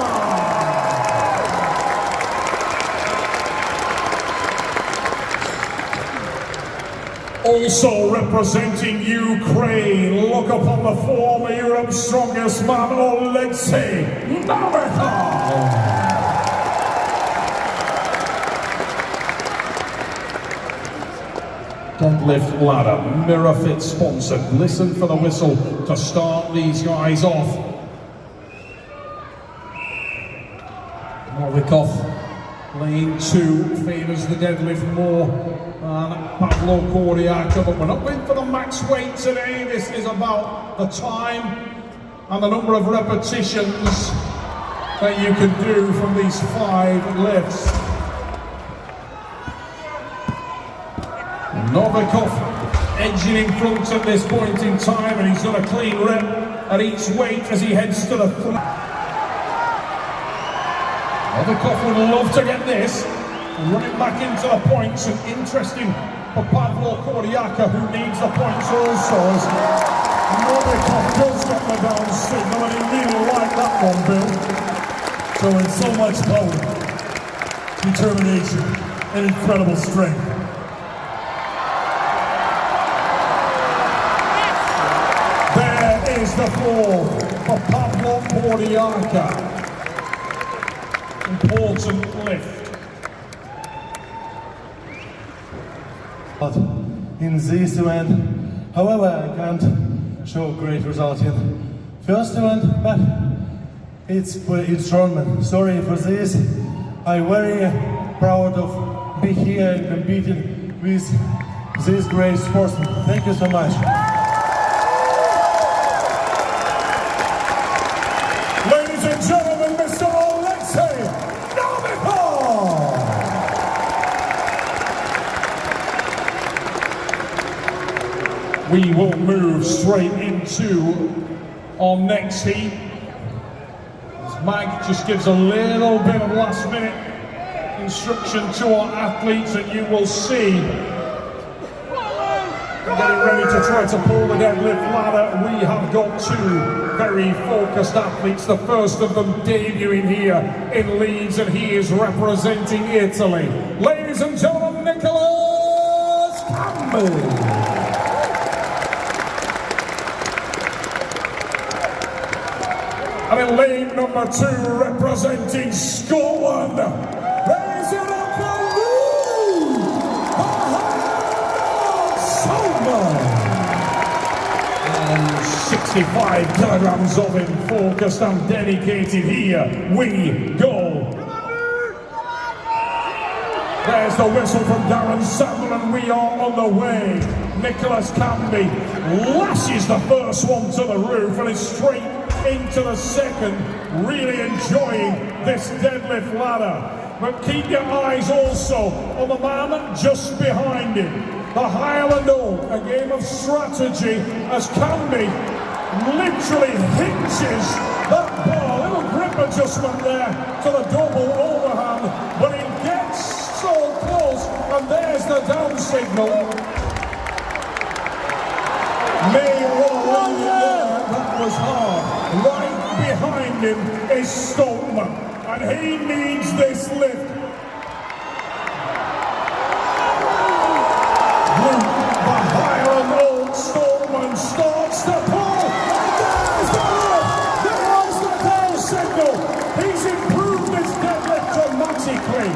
Also representing Ukraine, look upon the former Europe's strongest man, Oleksiy Novikov. Deadlift ladder, mirror fit sponsored. Listen for the whistle to start these guys off. Novikov, lane 2, favours the deadlift more than Pavlo Poliaka, but we're not going for the max weight today. This is about the time and the number of repetitions that you can do from these 5 lifts. Novikov edging in front at this point in time, and he's got a clean rep at each weight as he heads to the front. Novikov would love to get this, running back into the points, and interesting for Pavlo Poliaka, who needs the points also, as Novikov does get the down signal, and he really liked that one, Bill. Showing so much power, determination, and incredible strength. There is the floor for Pavlo Poliaka. Important lift. In this event, however, I can't show great result in first event, but it's German. Sorry for this. I'm very proud of being here and competing with this great sportsman. Thank you so much. Ladies and gentlemen, Mr. Oleksiy Novikov! We will move straight into our next heat. As Mag just gives a little bit of last minute instruction to our athletes, and you will see getting ready to try to pull the deadlift ladder. We have got 2 very focused athletes, the first of them debuting here in Leeds, and he is representing Italy. Ladies and gentlemen, Nicholas Campbell. And in lane number 2, representing Scotland, raise it up for Leeds! So much! 65 kilograms of him, focused and dedicated. Here we go. There's the whistle from Darren Sandler, and we are on the way. Nicholas Canby lashes the first one to the roof and is straight into the second, really enjoying this deadlift ladder. But keep your eyes also on the man just behind him, the Highland Oak, a game of strategy as Canby literally hinges that bar. Little grip adjustment there to the double overhand, but he gets so close, and there's the down signal. May well leave it there, that was hard. Right behind him is Stoltman, and he needs this lift. The Highland Oak Stoltman starts to pull, and there's the lift! There's the down signal! He's improved his deadlift dramatically.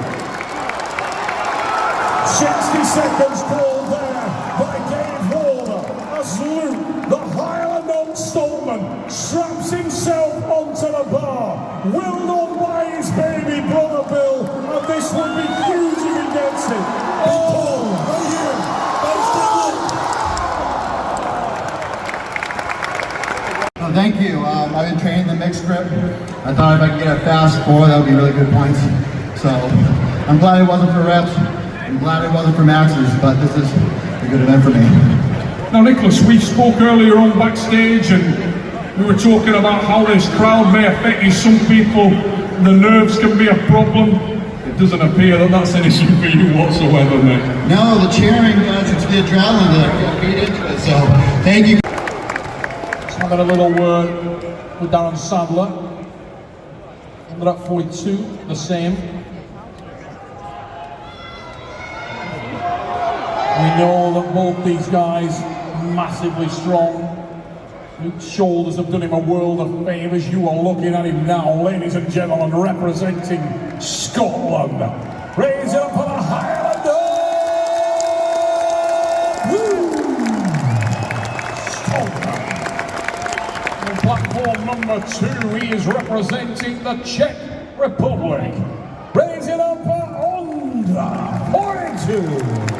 60 seconds called there by Dave Warner as Luke, the Highland Oak Stoltman, straps himself onto the bar, willed on by his baby brother Bill, and this would be huge if he gets it. Oh, right here. Thank you. I've been training the mixed grip. I thought if I could get a fast 4, that would be really good points. So I'm glad it wasn't for reps. I'm glad it wasn't for maxes, but this is a good event for me. Now, Nicholas, we spoke earlier on backstage, and we were talking about how this crowd may affect you. Some people, the nerves can be a problem. It doesn't appear that that's an issue for you whatsoever, mate. No, the cheering, it's the adrenaline that I feed into it. So thank you. Let's have a little word with Darren Sandler. 142, the same. We know that both these guys are massively strong. Luke's shoulders have done him a world of favours. You are looking at him now, ladies and gentlemen, representing Scotland. Raise it up for the Highland Oak! On platform number 2, he is representing the Czech Republic. Raise it up for Ondra, 42.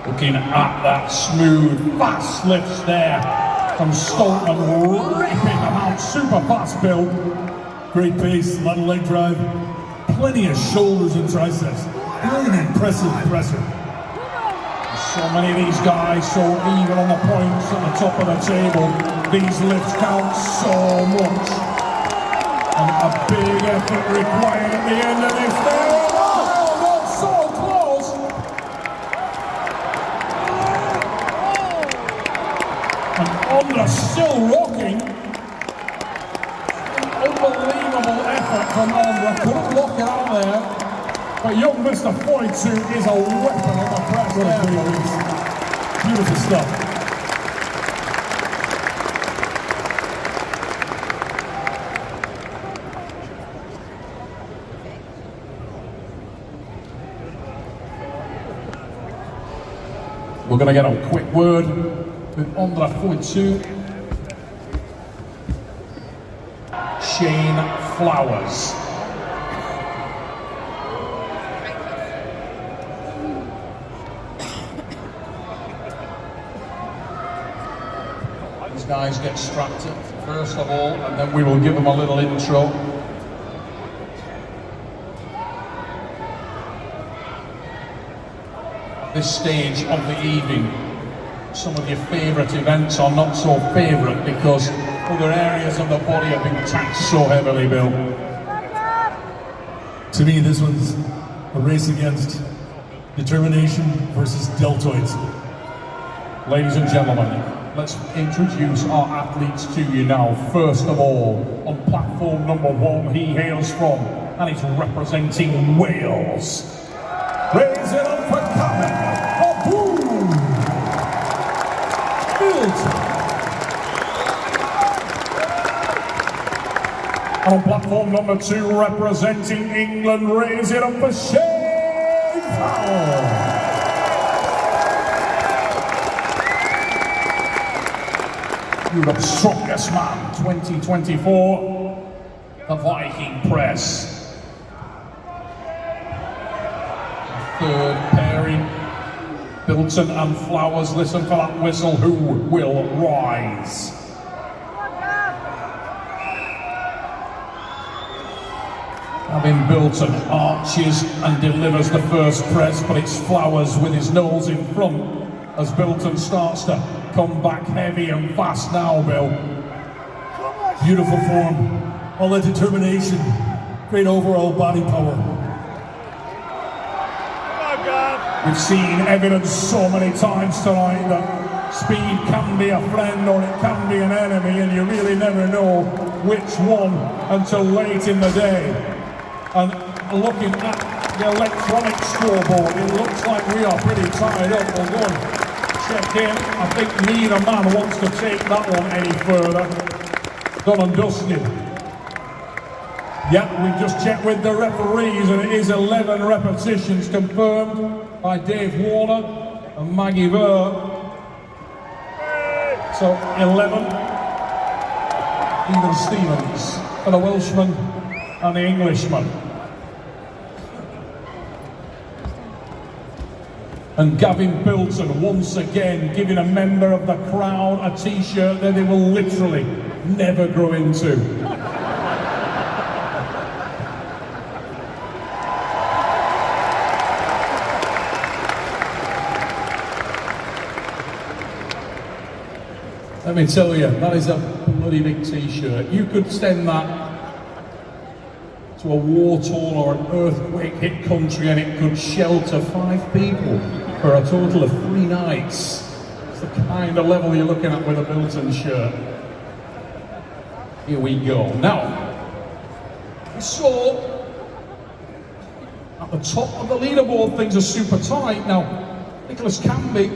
Looking at that smooth, fast lifts there from Stoltman, ripping them out, super fast build. Great pace, a lot of leg drive, plenty of shoulders and triceps. Really an impressive presser. So many of these guys so even on the points at the top of the table. These lifts count so much. And a big effort required at the end of this. Oh, not so close. And Ondra still rocking. An unbelievable effort from Ondra. Couldn't lock it out there. But young Mr. 42 is a weapon on the press. What a great race. Beautiful stuff. We're going to get a quick word with Ondra 42. Shane Flowers. These guys get strapped in first of all, and then we will give them a little intro. This stage of the evening, some of your favourite events are not so favourite because other areas of the body have been taxed so heavily, Bill. To me, this one's a race against determination versus deltoids. Ladies and gentlemen, let's introduce our athletes to you now. First of all, on platform number 1, he hails from, and he's representing Wales. Raise it up for Callum. A boom! On platform number 2, representing England, raise it up for Shane Powell. Europe's strongest man, 2024, the Viking press. Third pairing, Bilton and Flowers. Listen for that whistle. Who will rise? Having Bilton arches and delivers the first press, but it's Flowers with his nose in front as Bilton starts to come back heavy and fast now, Bill. Beautiful form, all the determination, great overall body power. We've seen evidence so many times tonight that speed can be a friend or it can be an enemy, and you really never know which one until late in the day. And looking at the electronic scoreboard, it looks like we are pretty tied up. We'll go and check in. I think neither man wants to take that one any further. Done and dusted. Yeah, we've just checked with the referees and it is 11 repetitions confirmed by Dave Warner and Maggie Ver. So 11. Even Stevens for the Welshman and the Englishman. And Gavin Bilton once again giving a member of the crowd a t-shirt that they will literally never grow into. Let me tell you, that is a bloody big t-shirt. You could send that to a war-torn or an earthquake-hit country and it could shelter 5 people for a total of 3 nights. It's the kind of level you're looking at with a Bilton shirt. Here we go. Now, we saw at the top of the leaderboard things are super tight. Now, Nicholas Canby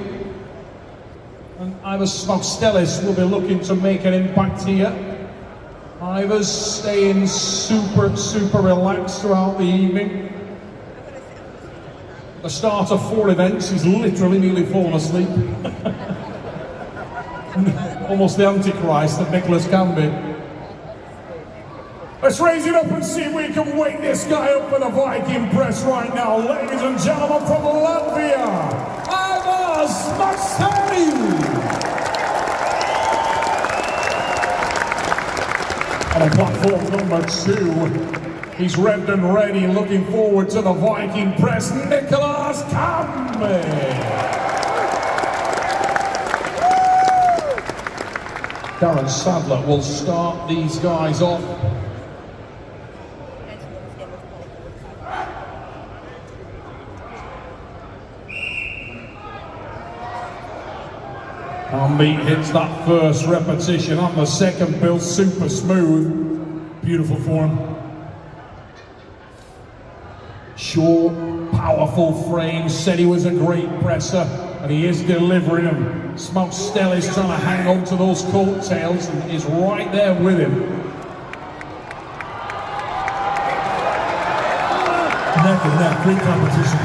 and Ivers Smaustelis will be looking to make an impact here. Ivers staying super relaxed throughout the evening. The start of 4 events, he's literally nearly fallen asleep. Almost the Antichrist of Nicholas Canby. Let's raise it up and see if we can wake this guy up for the Viking press right now. Ladies and gentlemen from Latvia, Ivers Smaustelis! On platform number 2, he's revved and ready, looking forward to the Viking press, Nicholas Canby. Darren Sadler will start these guys off. Canby hits that first repetition on the second, Bill, super smooth. Beautiful form. Short, powerful frame, said he was a great presser, and he is delivering them. Smaustelis trying to hang on to those coattails and is right there with him. Neck and neck, great competition.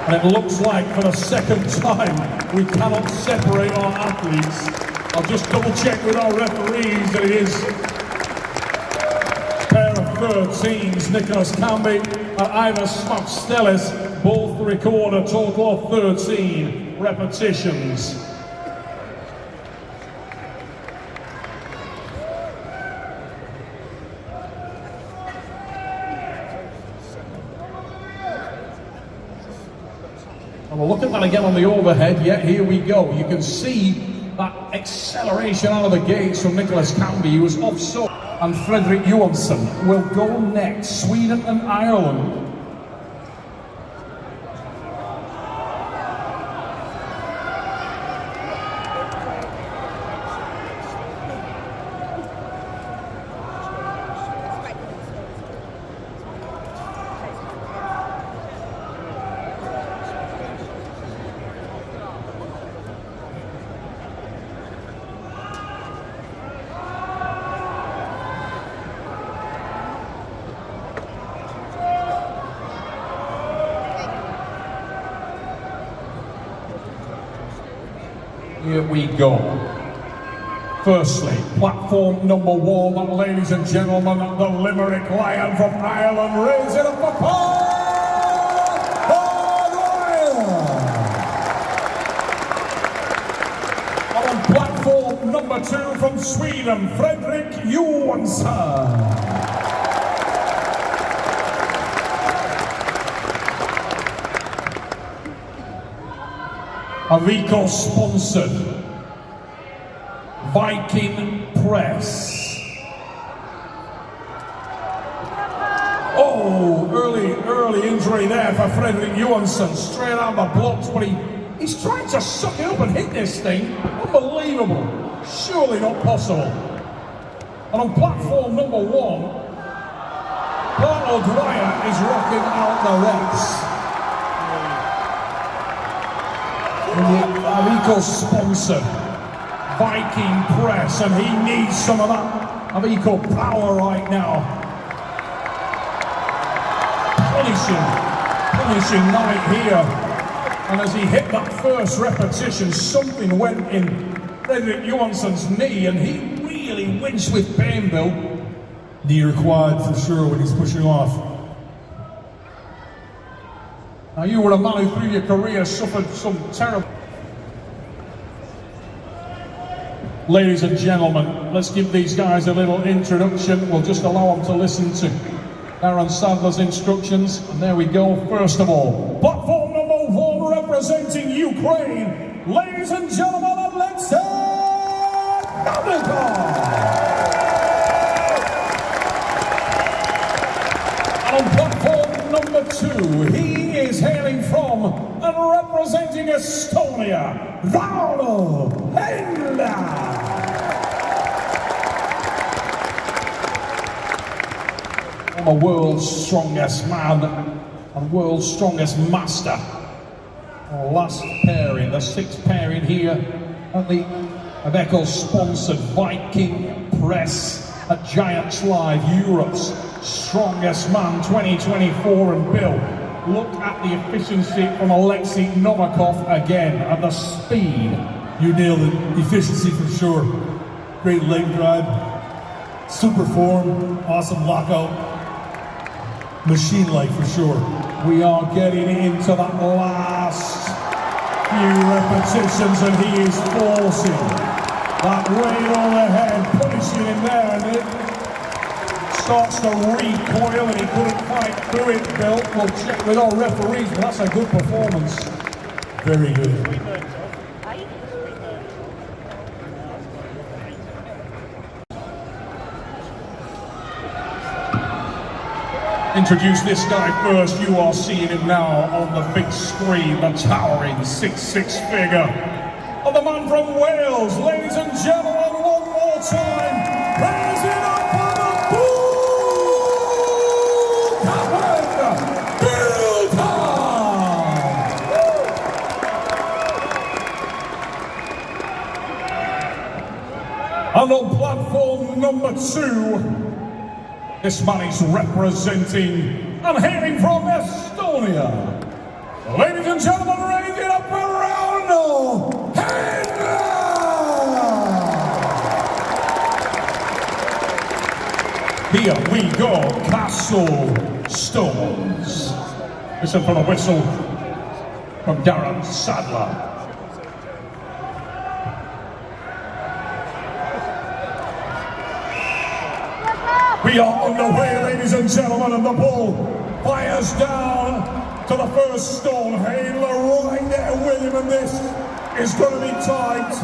And it looks like for the second time we cannot separate our athletes. I'll just double check with our referees that it is a pair of 13s, Nicholas Canby and Ivers Smaustelis, both record a total of 13 repetitions. And we'll look at that again on the overhead. Yeah, here we go. You can see that acceleration out of the gates from Nicholas Canby. He was offshore. And Fredrik Johansson will go next. Sweden and Ireland. Here we go. Firstly, platform number 1, ladies and gentlemen, the Limerick Lion from Ireland, raise it up for Paul O'Dwyer. On platform number 2 from Sweden, Fredrik Johansson. A nicol sponsored Viking press. Oh, early injury there for Fredrik Johansson, straight out the blocks, but he's trying to suck it up and hit this thing. Unbelievable. Surely not possible. And on platform number 1, Paul O'Dwyer is rocking out the reps. The nicol sponsored Viking press, and he needs some of that nicol power right now. Punishing Knight here, and as he hit that first repetition, something went in Fredrik Johansson's knee, and he really winced with pain, Bill. Knee or quad for sure when he's pushing off. Now you were a man who through your career suffered some terrible... Ladies and gentlemen, let's give these guys a little introduction. We'll just allow them to listen to Darren Sadler's instructions. And there we go. First of all, platform number 1 representing Ukraine. Ladies and gentlemen, Alexei Novikov. And on platform number 2, he is hailing from and representing Estonia, Rauno Hendla. The world's strongest man and world's strongest master. Our last pairing, the 6th pairing here at the nicol sponsored Viking press at Giants Live, Europe's strongest man 2024. And Bill, look at the efficiency from Alexei Novikov again, and the speed. You nailed it. Efficiency for sure. Great leg drive. Super form. Awesome lockout. Machine-like for sure. We are getting into that last few repetitions, and he is forcing that weight overhead, punishing him there, and it starts to recoil, and he couldn't fight through it, Bill. We'll check with our referees, but that's a good performance. Very good. Introduce this guy first. You are seeing him now on the big screen, the towering 6'6" figure of the man from Wales. Ladies and gentlemen, one more time, raise it up for the Bull Captain, Bill Todd. And on platform number 2, this man is representing and hailing from Estonia. Ladies and gentlemen, raise it up for Rauno Hendla! Here we go, Castle Stones. Listen for the whistle from Darren Sadler. We are underway, ladies and gentlemen, and the bull fires down to the first stone. Hendla right there with him, and this is going to be tight.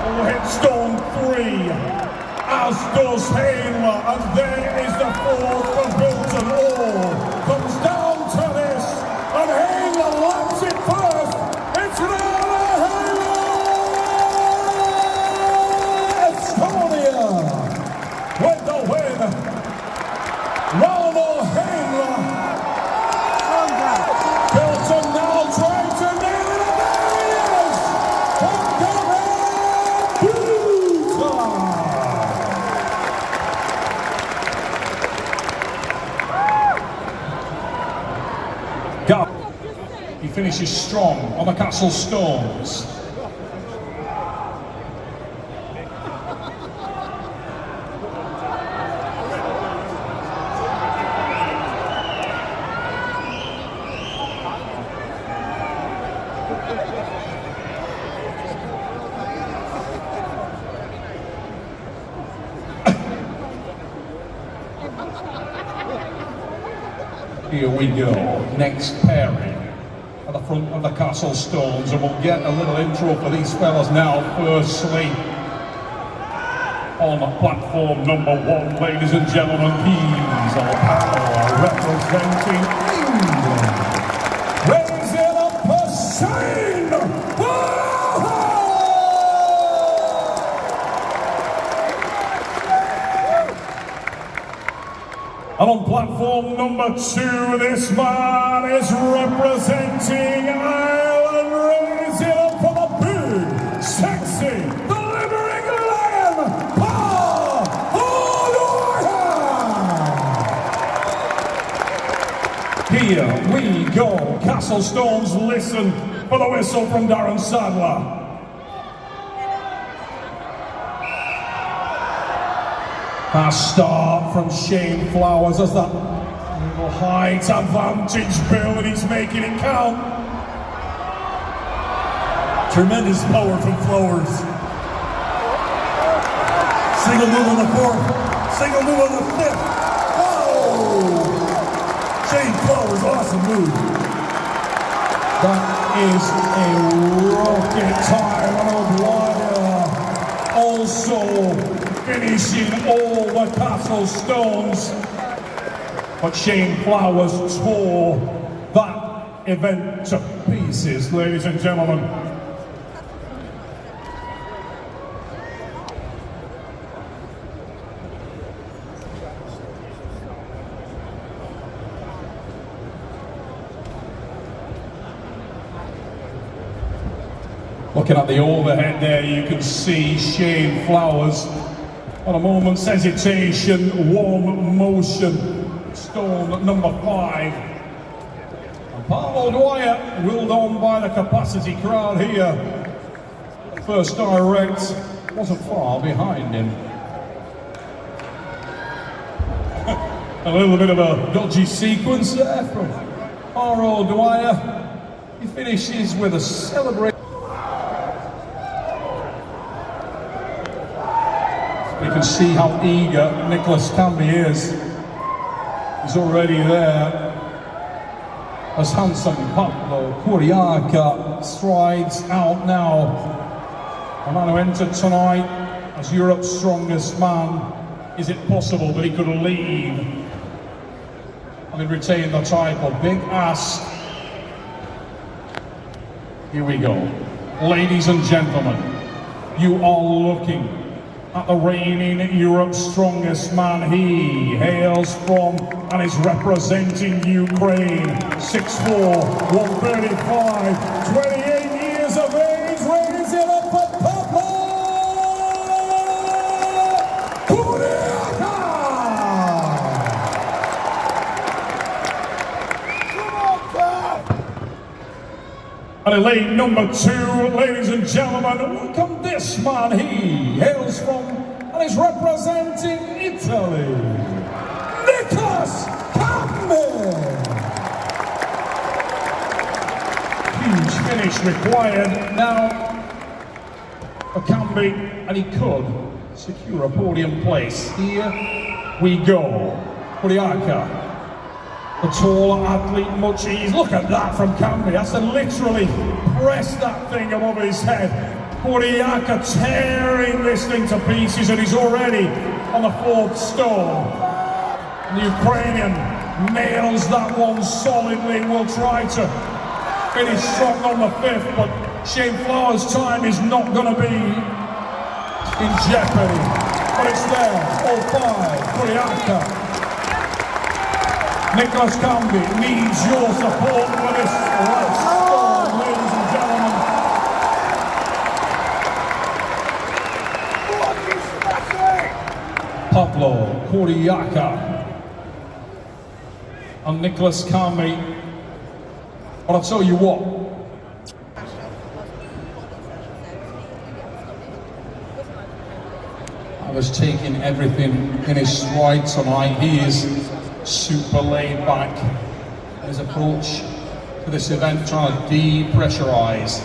Will hit stone 3, as does Hendla, and there is the 4th for Bilton. All comes down to this, and Hendla lands it first. It's Rauno Hendla! Estonia with the win. Rauno Hendla. Bilton now trying to nail it, and there he is! He finishes strong on the Castle Stones. Here we go, next pairing at the front of the Castle Stones, and we'll get a little intro for these fellas now. Firstly, on platform number 1, ladies and gentlemen, he's our power representing England. Raise it up for Shane! And on platform number 2, this man is representing Ireland. Raise it up for the big, sexy, delivering lion, Paul O'Doherty. Here we go. Castle Stones, listen for the whistle from Darren Sadler. Fast start from Shane Flowers as that little height advantage build, he's making it count. Tremendous power from Flowers. Single move on the 4th, single move on the 5th. Oh! Shane Flowers, awesome move. That is a rocket time, and O'Dwyer also finishing all the Castle Stones. But Shane Flowers tore that event to pieces, ladies and gentlemen. Looking at the overhead there, you can see Shane Flowers on a moment's hesitation, warm motion, stone number 5. And Paul O'Dwyer, willed on by the capacity crowd here. First direct wasn't far behind him. A little bit of a dodgy sequence there from Paul O'Dwyer. He finishes with a celebration. You can see how eager Nicholas Canby is. He's already there. As handsome Pablo Kuriaka strides out now. A man who entered tonight as Europe's strongest man. Is it possible that he could leave and retain the title? Big ask. Here we go. Ladies and gentlemen, you are looking at the reigning Europe's strongest man. He hails from and is representing Ukraine. 6'4", 135, 28 years of age. Raise it up for Pablo Kuriaka! And in lane number 2, ladies and gentlemen, welcome this man. He hails from and is representing Italy. Nicholas Canby! Huge finish required now for Canby, and he could secure a podium place. Here we go. Kuriaka. The taller athlete, much ease. Look at that from Canby. That's to literally press that thing above his head. Kuriaka tearing this thing to pieces, and he's already on the 4th stone. The Ukrainian nails that one solidly. Will try to finish strong on the 5th, but Shane Flowers' time is not going to be in jeopardy. But it's there. All 5. Kuriaka. Nicholas Canby needs your support for this last stone, ladies and gentlemen. Pablo Kuriaka and Nicholas Canby. But I'll tell you what, I was taking everything in his stride tonight. He is super laid back in his approach for this event, trying to depressurise.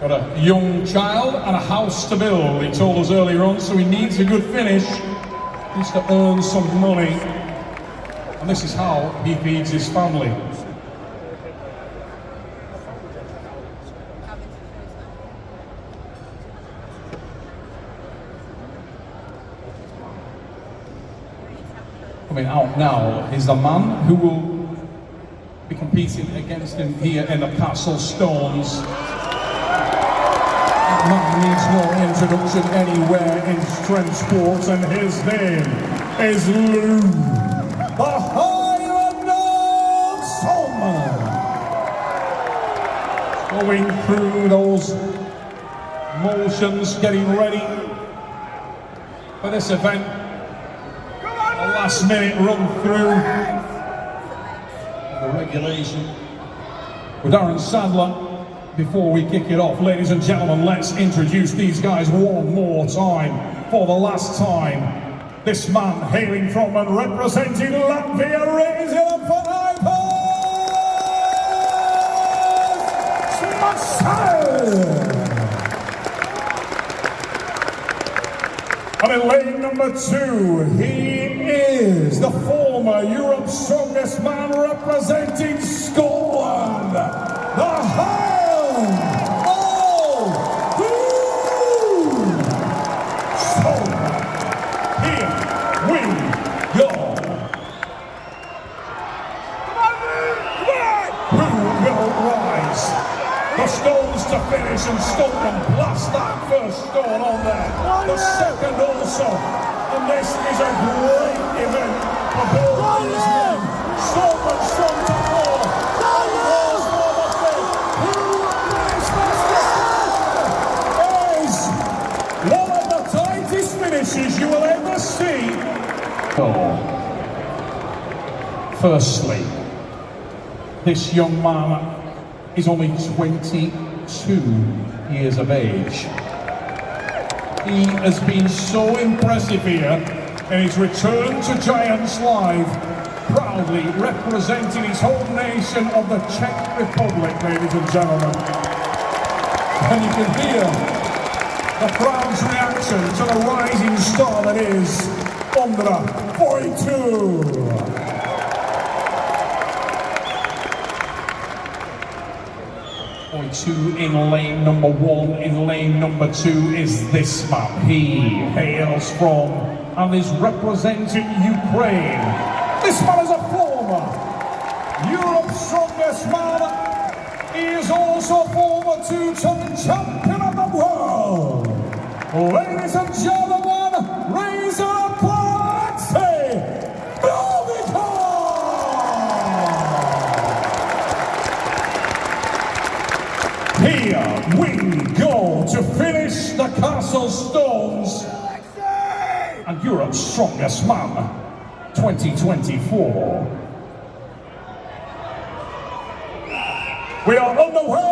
Got a young child and a house to build, he told us earlier on, so he needs a good finish. He needs to earn some money. And this is how he feeds his family. Coming out now is the man who will be competing against him here in the Castle Stones. That man needs no introduction anywhere in strength sports, and his name is Lou, the Highland Solman. Going through those motions, getting ready for this event. A last minute run through the regulation with Aaron Sadler. Before we kick it off, ladies and gentlemen, let's introduce these guys one more time, for the last time. This man hailing from and representing Latvia, raise it up for And in lane number 2, he is the former Europe's strongest man representing Scotland, the Highland of Leeds. So, here we go. Who will rise? The stones to finish, and Scotland blast that first stone on there. The second also. And this is a great event for both these men. Scotland strong to fall. Who is one of the tightest finishes you will ever see. Firstly, this young man is only 22 years of age. He has been so impressive here in his return to Giants Live, proudly representing his home nation of the Czech Republic, ladies and gentlemen. And you can hear the crowd's reaction to the rising star that is Ondra 42. Two in lane number 1. In lane number 2 is this man. He hails from and is representing Ukraine. This man is a former Europe's strongest man. He is also former 2-time champion of the world. Ladies and gentlemen, raise up Here we go to finish the Castle Stones and Europe's strongest man 2024. We are on the way,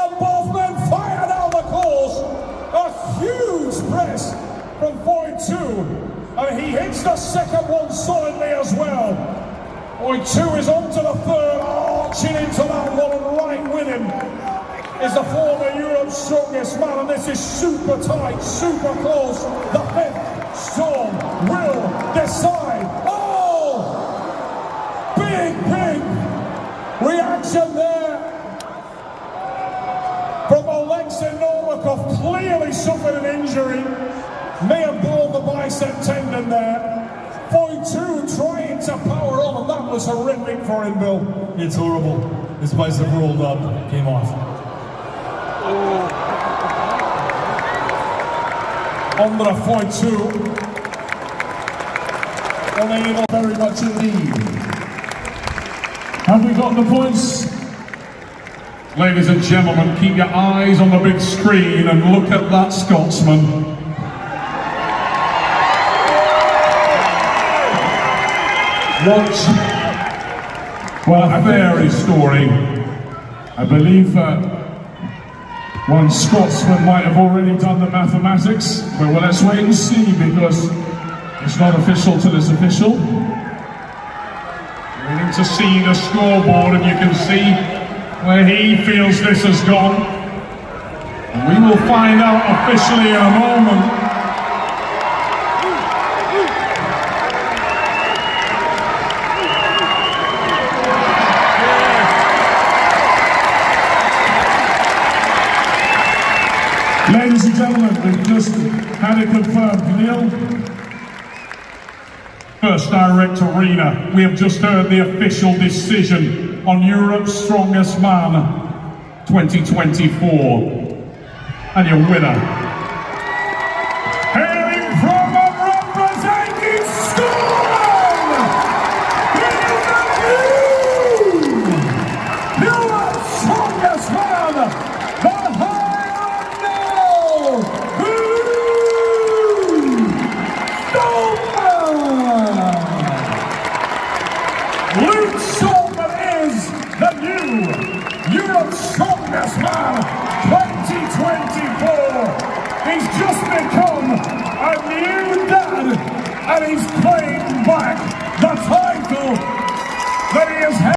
and both men fire down the course. A huge press from 42, and he hits the second one solidly as well. 42 is on to the third, arching into that one, and right with him is the former Europe's strongest man, and this is super tight, super close. The fifth stone will decide. Oh! Big reaction there from Alexei Novikov, clearly suffered an injury. May have blown the bicep tendon there. 42 trying to power on, and that was horrific for him, Bill. It's horrible. His bicep rolled up, came off. On the 42, unable very much in lead. Have we got the points? Ladies and gentlemen, keep your eyes on the big screen and look at that Scotsman. What a fairy story. I believe one Scotsman might have already done the mathematics, but well, let's wait and see, because it's not official till it's official. Waiting And to see the scoreboard, and you can see where he feels this has gone. And we will find out officially in a moment. Ladies and gentlemen, we've just had it confirmed. Neil, First Direct Arena, we have just heard the official decision on Europe's Strongest Man 2024. And your winner, hailing from and representing Scotland, Europe's Strongest Man, the Luke Stolman is the new Europe's Strongest Man 2024.